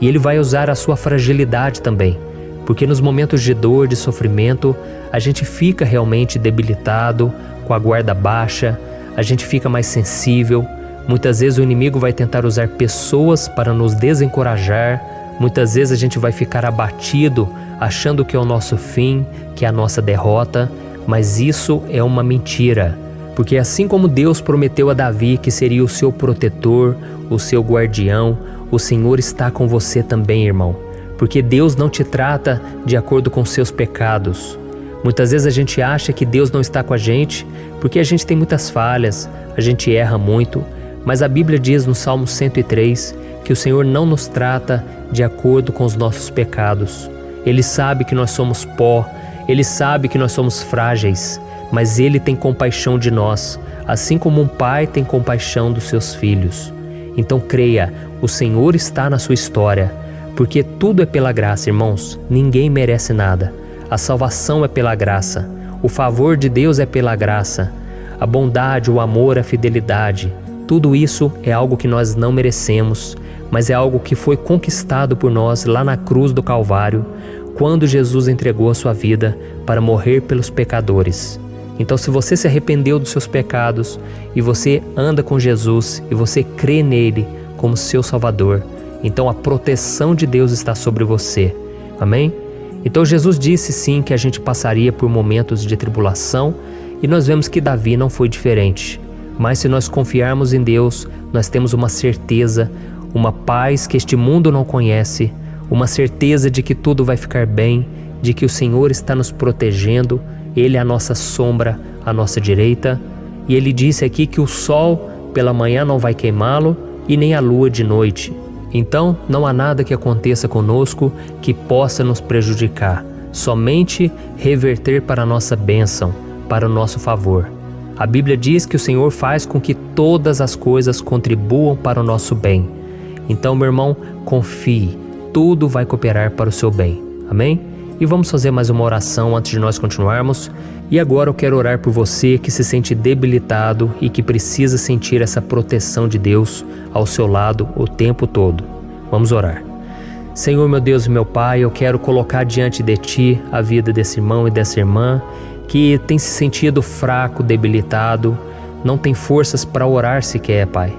E ele vai usar a sua fragilidade também, porque nos momentos de dor, de sofrimento, a gente fica realmente debilitado, com a guarda baixa, a gente fica mais sensível. Muitas vezes o inimigo vai tentar usar pessoas para nos desencorajar. Muitas vezes a gente vai ficar abatido, achando que é o nosso fim, que é a nossa derrota. Mas isso é uma mentira, porque assim como Deus prometeu a Davi que seria o seu protetor, o seu guardião, o Senhor está com você também, irmão. Porque Deus não te trata de acordo com seus pecados. Muitas vezes a gente acha que Deus não está com a gente, porque a gente tem muitas falhas, a gente erra muito, mas a Bíblia diz no Salmo 103 que o Senhor não nos trata de acordo com os nossos pecados. Ele sabe que nós somos pó, Ele sabe que nós somos frágeis, mas Ele tem compaixão de nós, assim como um pai tem compaixão dos seus filhos. Então creia, o Senhor está na sua história, porque tudo é pela graça, irmãos, ninguém merece nada. A salvação é pela graça, o favor de Deus é pela graça, a bondade, o amor, a fidelidade, tudo isso é algo que nós não merecemos, mas é algo que foi conquistado por nós lá na cruz do Calvário, quando Jesus entregou a sua vida para morrer pelos pecadores. Então, se você se arrependeu dos seus pecados e você anda com Jesus e você crê nele como seu Salvador, então a proteção de Deus está sobre você. Amém? Então Jesus disse sim que a gente passaria por momentos de tribulação e nós vemos que Davi não foi diferente. Mas se nós confiarmos em Deus, nós temos uma certeza, uma paz que este mundo não conhece, uma certeza de que tudo vai ficar bem, de que o Senhor está nos protegendo, Ele é a nossa sombra, à nossa direita. E Ele disse aqui que o sol pela manhã não vai queimá-lo e nem a lua de noite. Então não há nada que aconteça conosco que possa nos prejudicar, somente reverter para a nossa bênção, para o nosso favor. A Bíblia diz que o Senhor faz com que todas as coisas contribuam para o nosso bem. Então, meu irmão, confie. Tudo vai cooperar para o seu bem. Amém? E vamos fazer mais uma oração antes de nós continuarmos. E agora eu quero orar por você que se sente debilitado e que precisa sentir essa proteção de Deus ao seu lado o tempo todo. Vamos orar. Senhor, meu Deus e meu Pai, eu quero colocar diante de Ti a vida desse irmão e dessa irmã que tem se sentido fraco, debilitado, não tem forças para orar sequer, Pai.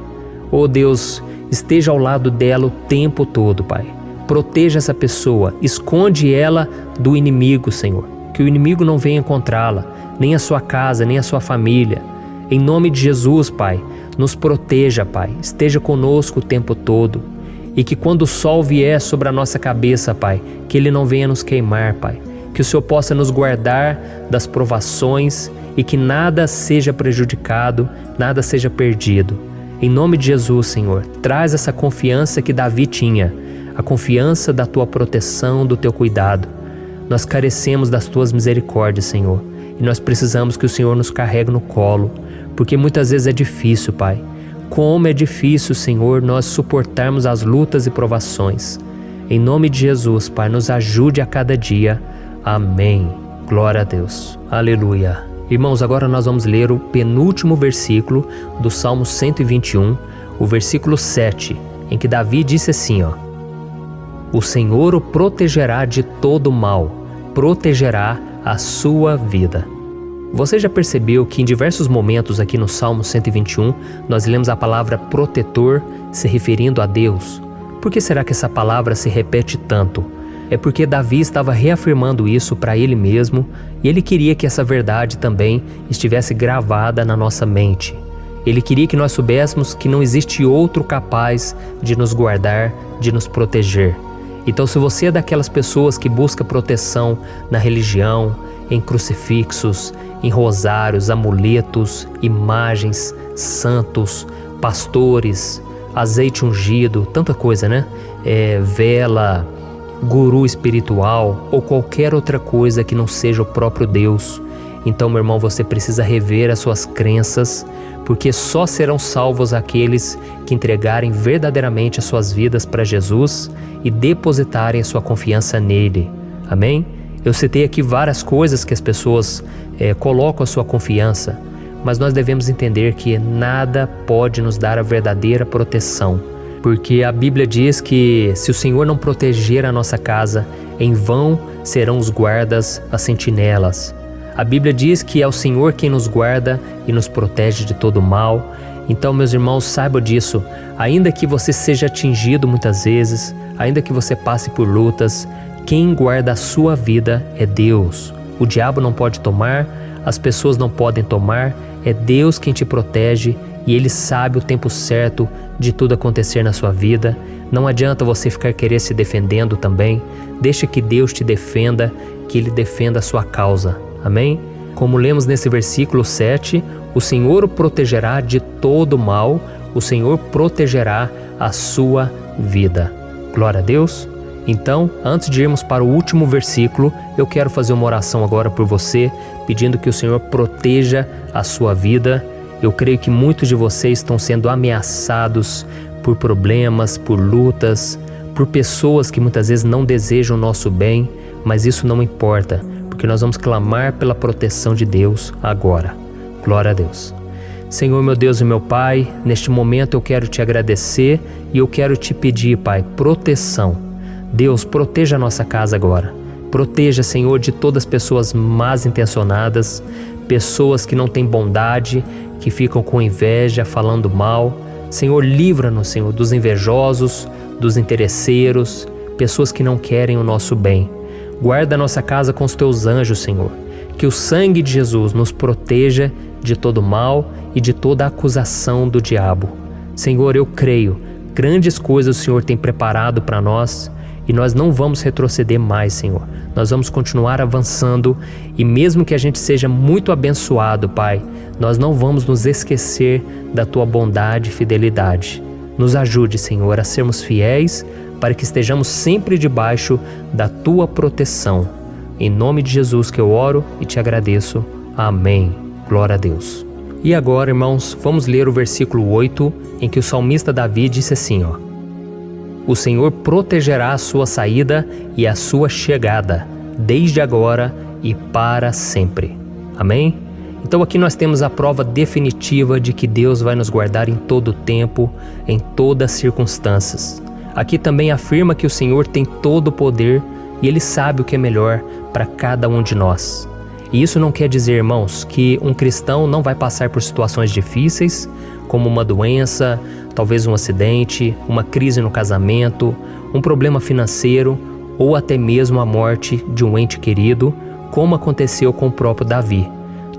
Oh Deus, esteja ao lado dela o tempo todo, Pai. Proteja essa pessoa, esconde ela do inimigo, Senhor. Que o inimigo não venha encontrá-la, nem a sua casa, nem a sua família. Em nome de Jesus, Pai, nos proteja, Pai. Esteja conosco o tempo todo. E que quando o sol vier sobre a nossa cabeça, Pai, que ele não venha nos queimar, Pai. Que o Senhor possa nos guardar das provações e que nada seja prejudicado, nada seja perdido. Em nome de Jesus, Senhor, traz essa confiança que Davi tinha, a confiança da Tua proteção, do Teu cuidado. Nós carecemos das Tuas misericórdias, Senhor, e nós precisamos que o Senhor nos carregue no colo, porque muitas vezes é difícil, Pai. Como é difícil, Senhor, nós suportarmos as lutas e provações. Em nome de Jesus, Pai, nos ajude a cada dia. Amém. Glória a Deus. Aleluia. Irmãos, agora nós vamos ler o penúltimo versículo do Salmo 121, o versículo 7, em que Davi disse assim, O Senhor o protegerá de todo mal, protegerá a sua vida. Você já percebeu que em diversos momentos aqui no Salmo 121 nós lemos a palavra protetor se referindo a Deus? Por que será que essa palavra se repete tanto? É porque Davi estava reafirmando isso para ele mesmo e ele queria que essa verdade também estivesse gravada na nossa mente. Ele queria que nós soubéssemos que não existe outro capaz de nos guardar, de nos proteger. Então, se você é daquelas pessoas que busca proteção na religião, em crucifixos, em rosários, amuletos, imagens, santos, pastores, azeite ungido, tanta coisa, né? Vela, guru espiritual ou qualquer outra coisa que não seja o próprio Deus. Então, meu irmão, você precisa rever as suas crenças, porque só serão salvos aqueles que entregarem verdadeiramente as suas vidas para Jesus e depositarem a sua confiança nele. Amém? Eu citei aqui várias coisas que as pessoas colocam a sua confiança, mas nós devemos entender que nada pode nos dar a verdadeira proteção, porque a Bíblia diz que se o Senhor não proteger a nossa casa, em vão serão os guardas, as sentinelas. A Bíblia diz que é o Senhor quem nos guarda e nos protege de todo mal. Então, meus irmãos, saibam disso. Ainda que você seja atingido muitas vezes, ainda que você passe por lutas, quem guarda a sua vida é Deus. O diabo não pode tomar, as pessoas não podem tomar, é Deus quem te protege e Ele sabe o tempo certo de tudo acontecer na sua vida. Não adianta você ficar querer se defendendo também. Deixa que Deus te defenda, que Ele defenda a sua causa. Amém? Como lemos nesse versículo 7, o Senhor o protegerá de todo mal, o Senhor protegerá a sua vida. Glória a Deus! Então, antes de irmos para o último versículo, eu quero fazer uma oração agora por você, pedindo que o Senhor proteja a sua vida. Eu creio que muitos de vocês estão sendo ameaçados por problemas, por lutas, por pessoas que muitas vezes não desejam o nosso bem, mas isso não importa, porque nós vamos clamar pela proteção de Deus agora. Glória a Deus. Senhor, meu Deus e meu Pai, neste momento eu quero te agradecer e eu quero te pedir, Pai, proteção. Deus, proteja a nossa casa agora. Proteja, Senhor, de todas as pessoas más intencionadas, pessoas que não têm bondade, que ficam com inveja, falando mal. Senhor, livra-nos, Senhor, dos invejosos, dos interesseiros, pessoas que não querem o nosso bem. Guarda a nossa casa com os teus anjos, Senhor. Que o sangue de Jesus nos proteja de todo mal e de toda acusação do diabo. Senhor, eu creio, grandes coisas o Senhor tem preparado para nós e nós não vamos retroceder mais, Senhor. Nós vamos continuar avançando e mesmo que a gente seja muito abençoado, Pai, nós não vamos nos esquecer da Tua bondade e fidelidade. Nos ajude, Senhor, a sermos fiéis para que estejamos sempre debaixo da Tua proteção. Em nome de Jesus que eu oro e te agradeço. Amém. Glória a Deus. E agora, irmãos, vamos ler o versículo 8, em que o salmista Davi disse assim, O Senhor protegerá a sua saída e a sua chegada, desde agora e para sempre. Amém? Então aqui nós temos a prova definitiva de que Deus vai nos guardar em todo o tempo, em todas as circunstâncias. Aqui também afirma que o Senhor tem todo o poder e Ele sabe o que é melhor para cada um de nós. E isso não quer dizer, irmãos, que um cristão não vai passar por situações difíceis, como uma doença, talvez um acidente, uma crise no casamento, um problema financeiro ou até mesmo a morte de um ente querido, como aconteceu com o próprio Davi.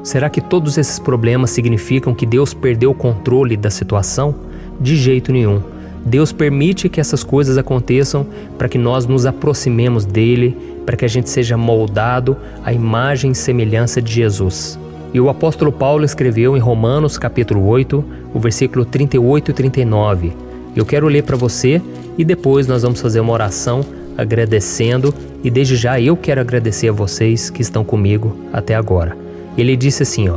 Será que todos esses problemas significam que Deus perdeu o controle da situação? De jeito nenhum. Deus permite que essas coisas aconteçam para que nós nos aproximemos dele, para que a gente seja moldado à imagem e semelhança de Jesus. E o apóstolo Paulo escreveu em Romanos capítulo 8, o versículo 38 e 39. Eu quero ler para você e depois nós vamos fazer uma oração agradecendo e desde já eu quero agradecer a vocês que estão comigo até agora. Ele disse assim,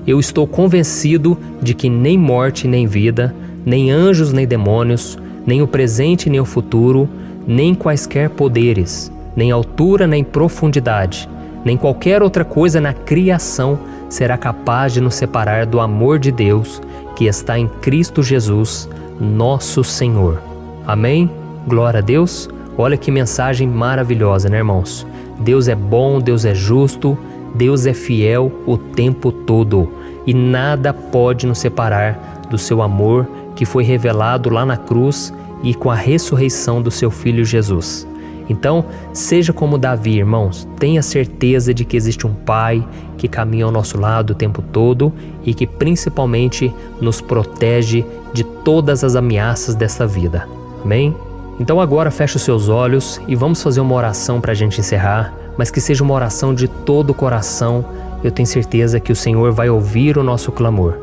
Eu estou convencido de que nem morte nem vida, nem anjos nem demônios, nem o presente nem o futuro, nem quaisquer poderes, nem altura nem profundidade, nem qualquer outra coisa na criação será capaz de nos separar do amor de Deus que está em Cristo Jesus, nosso Senhor. Amém? Glória a Deus. Olha que mensagem maravilhosa, né, irmãos? Deus é bom, Deus é justo, Deus é fiel o tempo todo e nada pode nos separar do seu amor que foi revelado lá na cruz e com a ressurreição do seu Filho Jesus. Então, seja como Davi, irmãos, tenha certeza de que existe um Pai que caminha ao nosso lado o tempo todo e que principalmente nos protege de todas as ameaças dessa vida. Amém? Então agora feche os seus olhos e vamos fazer uma oração para a gente encerrar, mas que seja uma oração de todo o coração. Eu tenho certeza que o Senhor vai ouvir o nosso clamor.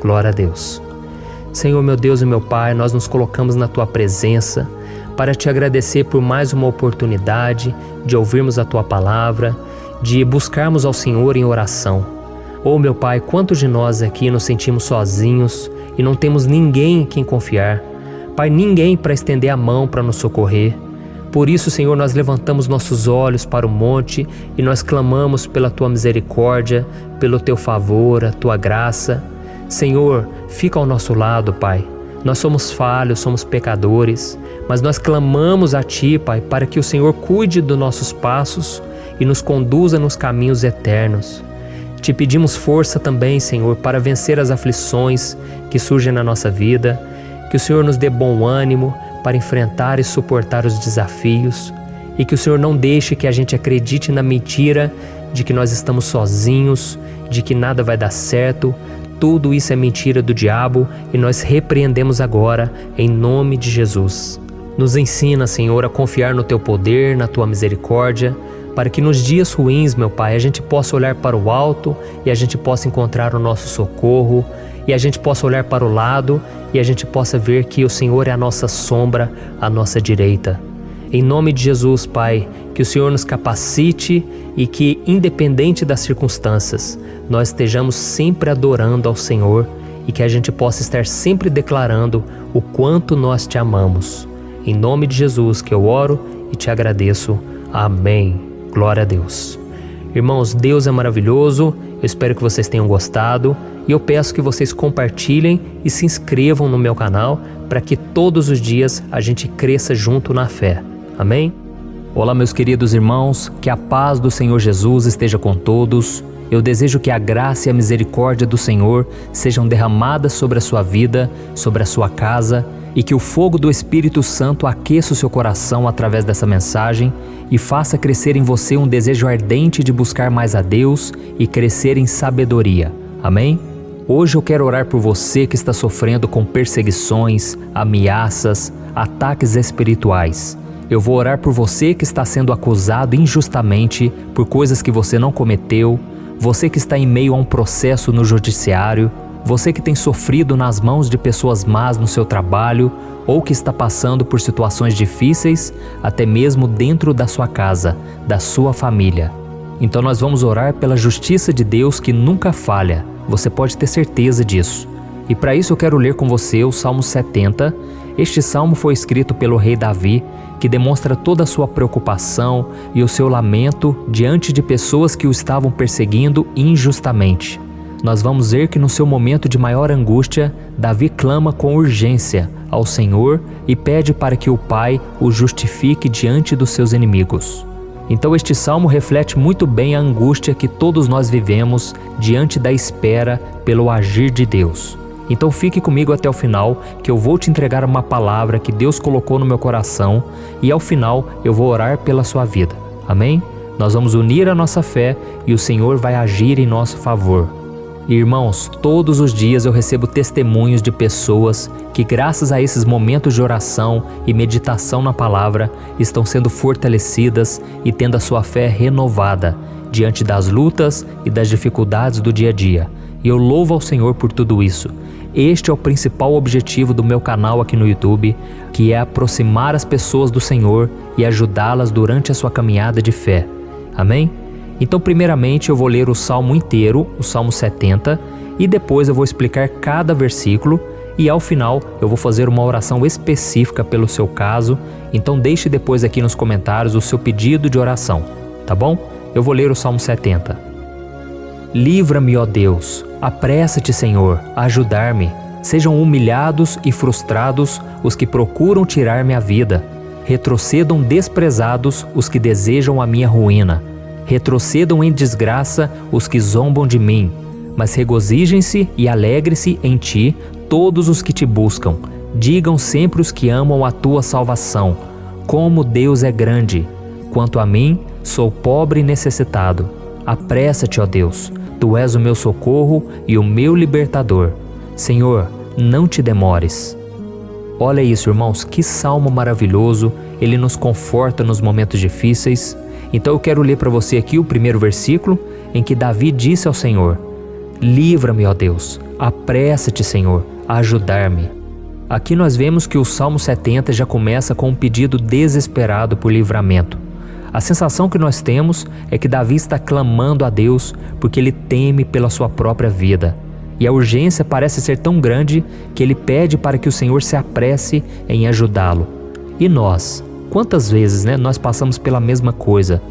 Glória a Deus. Senhor, meu Deus e meu Pai, nós nos colocamos na Tua presença para Te agradecer por mais uma oportunidade de ouvirmos a Tua palavra, de buscarmos ao Senhor em oração. Oh, meu Pai, quantos de nós aqui nos sentimos sozinhos e não temos ninguém em quem confiar. Pai, ninguém para estender a mão para nos socorrer. Por isso, Senhor, nós levantamos nossos olhos para o monte e nós clamamos pela Tua misericórdia, pelo Teu favor, a Tua graça. Senhor, fica ao nosso lado, Pai. Nós somos falhos, somos pecadores, mas nós clamamos a Ti, Pai, para que o Senhor cuide dos nossos passos e nos conduza nos caminhos eternos. Te pedimos força também, Senhor, para vencer as aflições que surgem na nossa vida, que o Senhor nos dê bom ânimo para enfrentar e suportar os desafios e que o Senhor não deixe que a gente acredite na mentira de que nós estamos sozinhos, de que nada vai dar certo. Tudo isso é mentira do diabo e nós repreendemos agora em nome de Jesus. Nos ensina, Senhor, a confiar no Teu poder, na Tua misericórdia, para que nos dias ruins, meu Pai, a gente possa olhar para o alto e a gente possa encontrar o nosso socorro, e a gente possa olhar para o lado e a gente possa ver que o Senhor é a nossa sombra, a nossa direita. Em nome de Jesus, Pai, que o Senhor nos capacite e que, independente das circunstâncias, nós estejamos sempre adorando ao Senhor e que a gente possa estar sempre declarando o quanto nós Te amamos. Em nome de Jesus que eu oro e Te agradeço. Amém. Glória a Deus. Irmãos, Deus é maravilhoso. Eu espero que vocês tenham gostado e eu peço que vocês compartilhem e se inscrevam no meu canal para que todos os dias a gente cresça junto na fé. Amém? Olá, meus queridos irmãos, que a paz do Senhor Jesus esteja com todos. Eu desejo que a graça e a misericórdia do Senhor sejam derramadas sobre a sua vida, sobre a sua casa, e que o fogo do Espírito Santo aqueça o seu coração através dessa mensagem e faça crescer em você um desejo ardente de buscar mais a Deus e crescer em sabedoria. Amém? Hoje eu quero orar por você que está sofrendo com perseguições, ameaças, ataques espirituais. Eu vou orar por você que está sendo acusado injustamente por coisas que você não cometeu, você que está em meio a um processo no judiciário, você que tem sofrido nas mãos de pessoas más no seu trabalho ou que está passando por situações difíceis, até mesmo dentro da sua casa, da sua família. Então nós vamos orar pela justiça de Deus que nunca falha, você pode ter certeza disso. E para isso eu quero ler com você o Salmo 70. Este salmo foi escrito pelo rei Davi, que demonstra toda a sua preocupação e o seu lamento diante de pessoas que o estavam perseguindo injustamente. Nós vamos ver que no seu momento de maior angústia, Davi clama com urgência ao Senhor e pede para que o Pai o justifique diante dos seus inimigos. Então este salmo reflete muito bem a angústia que todos nós vivemos diante da espera pelo agir de Deus. Então fique comigo até o final, que eu vou te entregar uma palavra que Deus colocou no meu coração e ao final eu vou orar pela sua vida. Amém? Nós vamos unir a nossa fé e o Senhor vai agir em nosso favor. Irmãos, todos os dias eu recebo testemunhos de pessoas que, graças a esses momentos de oração e meditação na palavra, estão sendo fortalecidas e tendo a sua fé renovada diante das lutas e das dificuldades do dia a dia. E eu louvo ao Senhor por tudo isso. Este é o principal objetivo do meu canal aqui no YouTube, que é aproximar as pessoas do Senhor e ajudá-las durante a sua caminhada de fé. Amém? Então, primeiramente, eu vou ler o Salmo inteiro, o Salmo 70, e depois eu vou explicar cada versículo e ao final eu vou fazer uma oração específica pelo seu caso. Então deixe depois aqui nos comentários o seu pedido de oração, tá bom? Eu vou ler o Salmo 70. Livra-me, ó Deus, apressa-te, Senhor, a ajudar-me. Sejam humilhados e frustrados os que procuram tirar-me a vida. Retrocedam desprezados os que desejam a minha ruína. Retrocedam em desgraça os que zombam de mim, mas regozijem-se e alegrem-se em ti todos os que te buscam. Digam sempre os que amam a tua salvação, como Deus é grande. Quanto a mim, sou pobre e necessitado. Apressa-te, ó Deus, tu és o meu socorro e o meu libertador. Senhor, não te demores. Olha isso, irmãos, que salmo maravilhoso, ele nos conforta nos momentos difíceis. Então eu quero ler para você aqui o primeiro versículo, em que Davi disse ao Senhor: livra-me, ó Deus, apressa-te, Senhor, a ajudar-me. Aqui nós vemos que o Salmo 70 já começa com um pedido desesperado por livramento. A sensação que nós temos é que Davi está clamando a Deus porque ele teme pela sua própria vida. E a urgência parece ser tão grande que ele pede para que o Senhor se apresse em ajudá-lo. E nós? Quantas vezes nós passamos pela mesma coisa?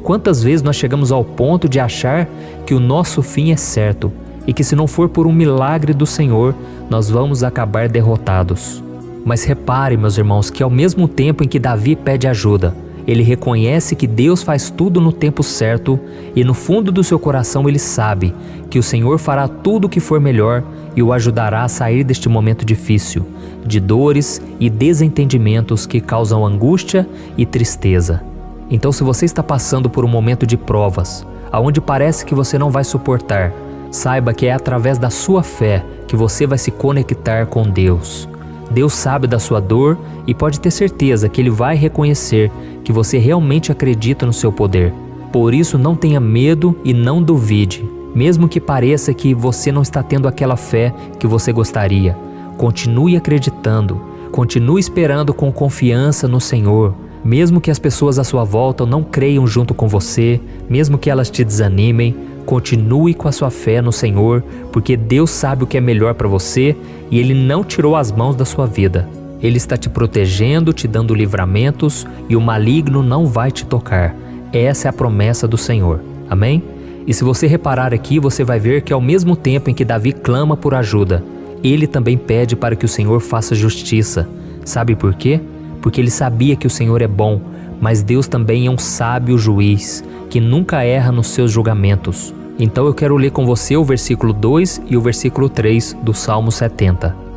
Quantas vezes nós chegamos ao ponto de achar que o nosso fim é certo e que se não for por um milagre do Senhor, nós vamos acabar derrotados? Mas repare, meus irmãos, que ao mesmo tempo em que Davi pede ajuda, ele reconhece que Deus faz tudo no tempo certo e no fundo do seu coração ele sabe que o Senhor fará tudo o que for melhor e o ajudará a sair deste momento difícil, de dores e desentendimentos que causam angústia e tristeza. Então, se você está passando por um momento de provas, aonde parece que você não vai suportar, saiba que é através da sua fé que você vai se conectar com Deus. Deus sabe da sua dor e pode ter certeza que Ele vai reconhecer que você realmente acredita no seu poder. Por isso, não tenha medo e não duvide, mesmo que pareça que você não está tendo aquela fé que você gostaria. Continue acreditando, continue esperando com confiança no Senhor. Mesmo que as pessoas à sua volta não creiam junto com você, mesmo que elas te desanimem, continue com a sua fé no Senhor, porque Deus sabe o que é melhor para você e Ele não tirou as mãos da sua vida. Ele está te protegendo, te dando livramentos e o maligno não vai te tocar. Essa é a promessa do Senhor. Amém? E se você reparar aqui, você vai ver que ao mesmo tempo em que Davi clama por ajuda, ele também pede para que o Senhor faça justiça. Sabe por quê? Porque ele sabia que o Senhor é bom, mas Deus também é um sábio juiz, que nunca erra nos seus julgamentos. Então eu quero ler com você o versículo 2 e o versículo 3 do Salmo 70.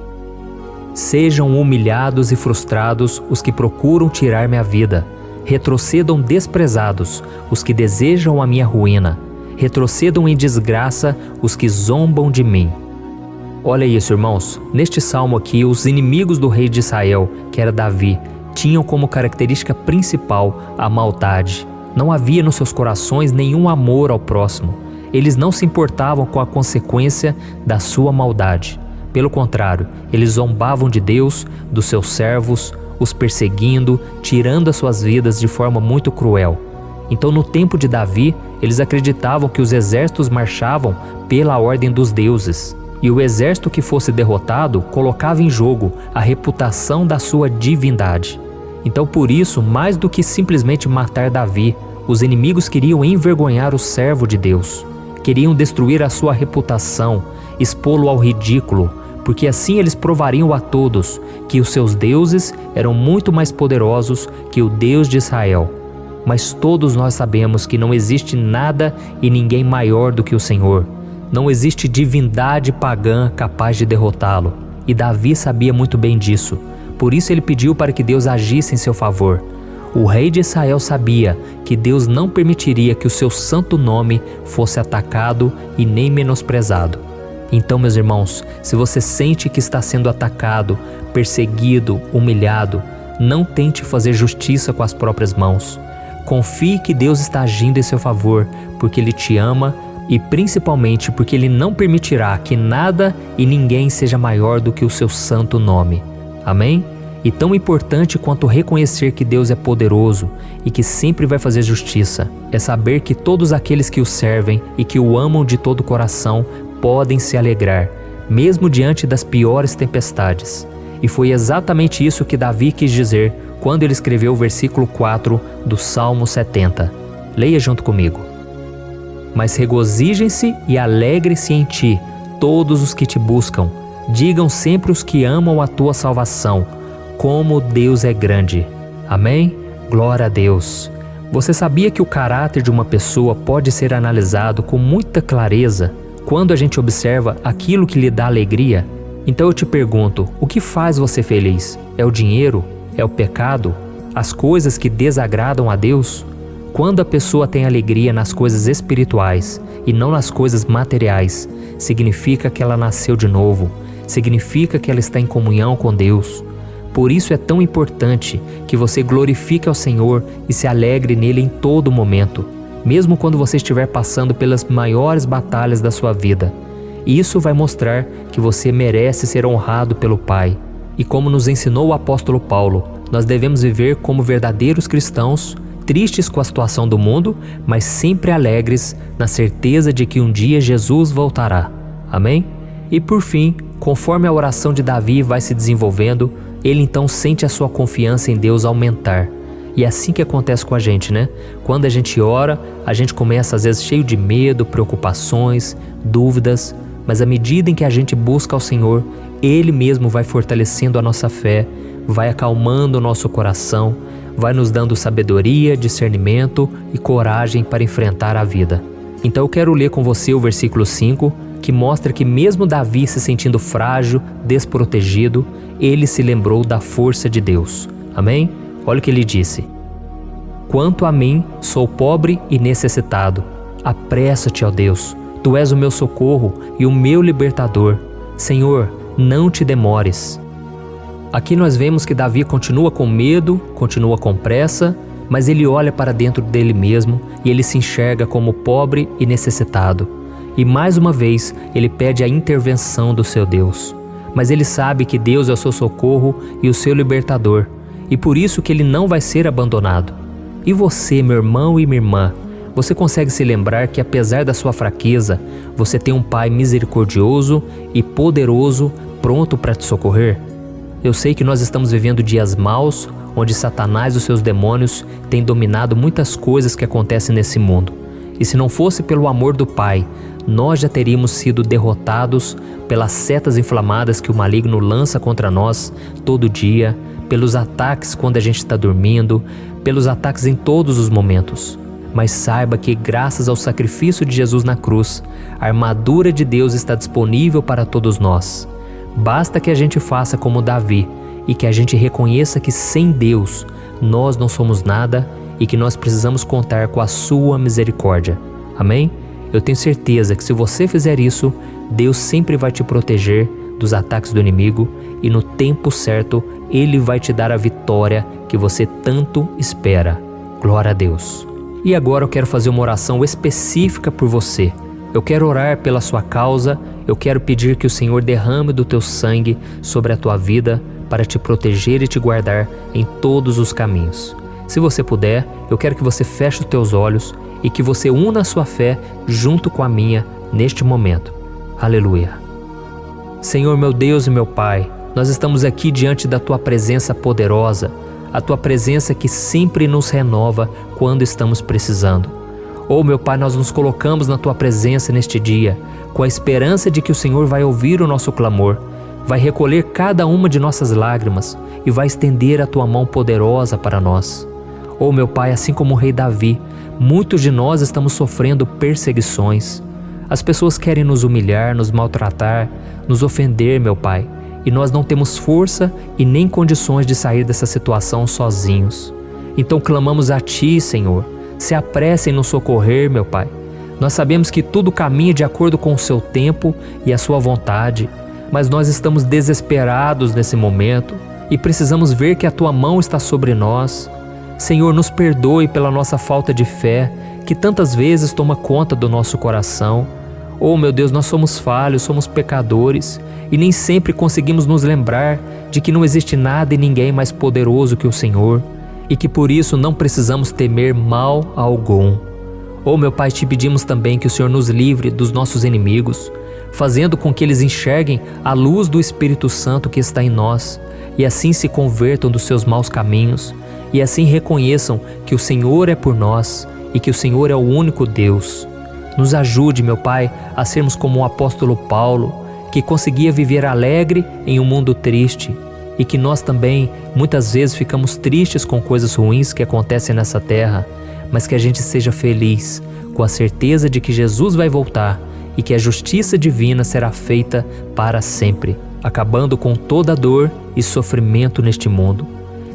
Sejam humilhados e frustrados os que procuram tirar-me a vida. Retrocedam desprezados os que desejam a minha ruína. Retrocedam em desgraça os que zombam de mim. Olha isso, irmãos. Neste salmo aqui, os inimigos do rei de Israel, que era Davi, tinham como característica principal a maldade. Não havia nos seus corações nenhum amor ao próximo. Eles não se importavam com a consequência da sua maldade. Pelo contrário, eles zombavam de Deus, dos seus servos, os perseguindo, tirando as suas vidas de forma muito cruel. Então, no tempo de Davi, eles acreditavam que os exércitos marchavam pela ordem dos deuses. E o exército que fosse derrotado colocava em jogo a reputação da sua divindade. Então, por isso, mais do que simplesmente matar Davi, os inimigos queriam envergonhar o servo de Deus. Queriam destruir a sua reputação, expô-lo ao ridículo, porque assim eles provariam a todos que os seus deuses eram muito mais poderosos que o Deus de Israel. Mas todos nós sabemos que não existe nada e ninguém maior do que o Senhor. Não existe divindade pagã capaz de derrotá-lo. E Davi sabia muito bem disso. Por isso ele pediu para que Deus agisse em seu favor. O rei de Israel sabia que Deus não permitiria que o seu santo nome fosse atacado e nem menosprezado. Então, meus irmãos, se você sente que está sendo atacado, perseguido, humilhado, não tente fazer justiça com as próprias mãos. Confie que Deus está agindo em seu favor, porque Ele te ama e principalmente porque Ele não permitirá que nada e ninguém seja maior do que o seu santo nome. Amém? E tão importante quanto reconhecer que Deus é poderoso e que sempre vai fazer justiça, é saber que todos aqueles que o servem e que o amam de todo o coração podem se alegrar, mesmo diante das piores tempestades. E foi exatamente isso que Davi quis dizer quando ele escreveu o versículo 4 do Salmo 70. Leia junto comigo. Mas regozijem-se e alegrem-se em ti, todos os que te buscam. Digam sempre os que amam a tua salvação, como Deus é grande. Amém? Glória a Deus. Você sabia que o caráter de uma pessoa pode ser analisado com muita clareza quando a gente observa aquilo que lhe dá alegria? Então eu te pergunto, o que faz você feliz? É o dinheiro? É o pecado? As coisas que desagradam a Deus? Quando a pessoa tem alegria nas coisas espirituais e não nas coisas materiais, significa que ela nasceu de novo, significa que ela está em comunhão com Deus. Por isso é tão importante que você glorifique ao Senhor e se alegre nele em todo momento, mesmo quando você estiver passando pelas maiores batalhas da sua vida. Isso vai mostrar que você merece ser honrado pelo Pai. E como nos ensinou o apóstolo Paulo, nós devemos viver como verdadeiros cristãos, tristes com a situação do mundo, mas sempre alegres na certeza de que um dia Jesus voltará. Amém? E por fim, conforme a oração de Davi vai se desenvolvendo, ele então sente a sua confiança em Deus aumentar. E é assim que acontece com a gente, né? Quando a gente ora, a gente começa às vezes cheio de medo, preocupações, dúvidas, mas à medida em que a gente busca ao Senhor, Ele mesmo vai fortalecendo a nossa fé, vai acalmando o nosso coração, vai nos dando sabedoria, discernimento e coragem para enfrentar a vida. Então eu quero ler com você o versículo 5, que mostra que mesmo Davi se sentindo frágil, desprotegido, ele se lembrou da força de Deus. Amém? Olha o que ele disse: Quanto a mim, sou pobre e necessitado. Apressa-te, ó Deus, Tu és o meu socorro e o meu libertador. Senhor, não te demores. Aqui nós vemos que Davi continua com medo, continua com pressa, mas ele olha para dentro dele mesmo e ele se enxerga como pobre e necessitado. E mais uma vez ele pede a intervenção do seu Deus. Mas ele sabe que Deus é o seu socorro e o seu libertador, e por isso que ele não vai ser abandonado. E você, meu irmão e minha irmã, você consegue se lembrar que apesar da sua fraqueza, você tem um Pai misericordioso e poderoso pronto para te socorrer? Eu sei que nós estamos vivendo dias maus, onde Satanás e os seus demônios têm dominado muitas coisas que acontecem nesse mundo. E se não fosse pelo amor do Pai, nós já teríamos sido derrotados pelas setas inflamadas que o maligno lança contra nós todo dia, pelos ataques quando a gente está dormindo, pelos ataques em todos os momentos. Mas saiba que graças ao sacrifício de Jesus na cruz, a armadura de Deus está disponível para todos nós. Basta que a gente faça como Davi e que a gente reconheça que sem Deus nós não somos nada e que nós precisamos contar com a sua misericórdia. Amém? Eu tenho certeza que se você fizer isso, Deus sempre vai te proteger dos ataques do inimigo e no tempo certo Ele vai te dar a vitória que você tanto espera. Glória a Deus. E agora eu quero fazer uma oração específica por você. Eu quero orar pela sua causa, eu quero pedir que o Senhor derrame do teu sangue sobre a tua vida para te proteger e te guardar em todos os caminhos. Se você puder, eu quero que você feche os teus olhos e que você una a sua fé junto com a minha neste momento. Aleluia. Senhor, meu Deus e meu Pai, nós estamos aqui diante da Tua presença poderosa, a Tua presença que sempre nos renova quando estamos precisando. Oh, meu Pai, nós nos colocamos na Tua presença neste dia, com a esperança de que o Senhor vai ouvir o nosso clamor, vai recolher cada uma de nossas lágrimas e vai estender a Tua mão poderosa para nós. Oh, meu Pai, assim como o rei Davi, muitos de nós estamos sofrendo perseguições. As pessoas querem nos humilhar, nos maltratar, nos ofender, meu Pai, e nós não temos força e nem condições de sair dessa situação sozinhos. Então clamamos a Ti, Senhor, se apresse em nos socorrer, meu Pai. Nós sabemos que tudo caminha de acordo com o Seu tempo e a Sua vontade, mas nós estamos desesperados nesse momento e precisamos ver que a Tua mão está sobre nós. Senhor, nos perdoe pela nossa falta de fé, que tantas vezes toma conta do nosso coração. Oh, meu Deus, nós somos falhos, somos pecadores e nem sempre conseguimos nos lembrar de que não existe nada e ninguém mais poderoso que o Senhor e que por isso não precisamos temer mal algum. Oh, meu Pai, te pedimos também que o Senhor nos livre dos nossos inimigos, fazendo com que eles enxerguem a luz do Espírito Santo que está em nós e assim se convertam dos seus maus caminhos e assim reconheçam que o Senhor é por nós e que o Senhor é o único Deus. Nos ajude, meu Pai, a sermos como o apóstolo Paulo, que conseguia viver alegre em um mundo triste, e que nós também muitas vezes ficamos tristes com coisas ruins que acontecem nessa terra, mas que a gente seja feliz, com a certeza de que Jesus vai voltar e que a justiça divina será feita para sempre, acabando com toda dor e sofrimento neste mundo.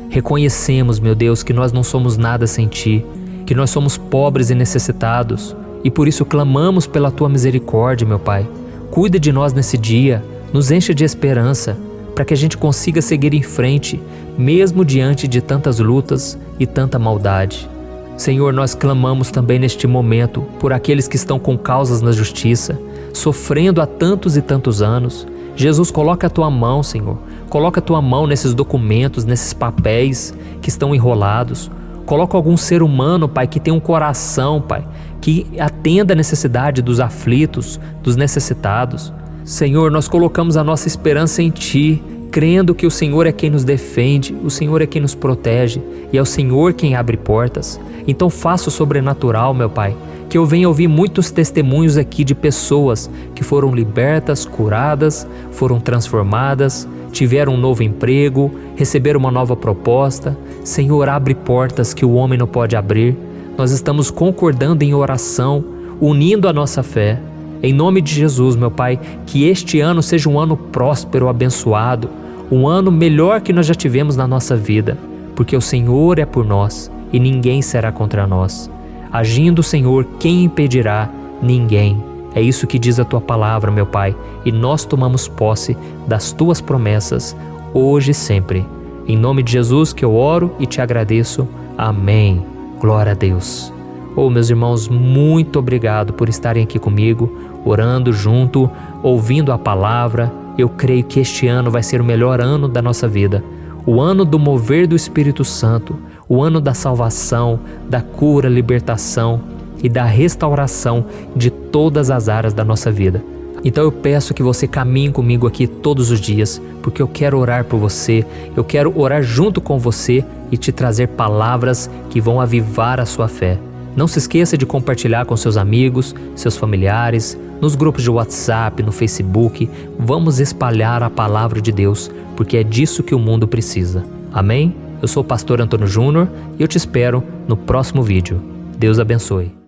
Reconhecemos, meu Deus, que nós não somos nada sem Ti, que nós somos pobres e necessitados, e por isso clamamos pela Tua misericórdia, meu Pai. Cuida de nós nesse dia, nos enche de esperança, para que a gente consiga seguir em frente, mesmo diante de tantas lutas e tanta maldade. Senhor, nós clamamos também neste momento por aqueles que estão com causas na justiça, sofrendo há tantos e tantos anos. Jesus, coloca a Tua mão, Senhor. Coloca a Tua mão nesses documentos, nesses papéis que estão enrolados. Coloca algum ser humano, Pai, que tem um coração, Pai, que atenda a necessidade dos aflitos, dos necessitados. Senhor, nós colocamos a nossa esperança em Ti, crendo que o Senhor é quem nos defende, o Senhor é quem nos protege e é o Senhor quem abre portas. Então faça o sobrenatural, meu Pai, que eu venha ouvir muitos testemunhos aqui de pessoas que foram libertas, curadas, foram transformadas, tiveram um novo emprego, receberam uma nova proposta. Senhor, abre portas que o homem não pode abrir. Nós estamos concordando em oração, unindo a nossa fé. Em nome de Jesus, meu Pai, que este ano seja um ano próspero, abençoado, um ano melhor que nós já tivemos na nossa vida, porque o Senhor é por nós e ninguém será contra nós. Agindo o Senhor, quem impedirá? Ninguém. É isso que diz a Tua palavra, meu Pai, e nós tomamos posse das Tuas promessas, hoje e sempre. Em nome de Jesus que eu oro e te agradeço. Amém. Glória a Deus. Meus irmãos, muito obrigado por estarem aqui comigo, orando junto, ouvindo a palavra. Eu creio que este ano vai ser o melhor ano da nossa vida. O ano do mover do Espírito Santo, o ano da salvação, da cura, libertação e da restauração de todas as áreas da nossa vida. Então eu peço que você caminhe comigo aqui todos os dias, porque eu quero orar por você, eu quero orar junto com você e te trazer palavras que vão avivar a sua fé. Não se esqueça de compartilhar com seus amigos, seus familiares, nos grupos de WhatsApp, no Facebook. Vamos espalhar a palavra de Deus, porque é disso que o mundo precisa. Amém? Eu sou o pastor Antônio Júnior e eu te espero no próximo vídeo. Deus abençoe.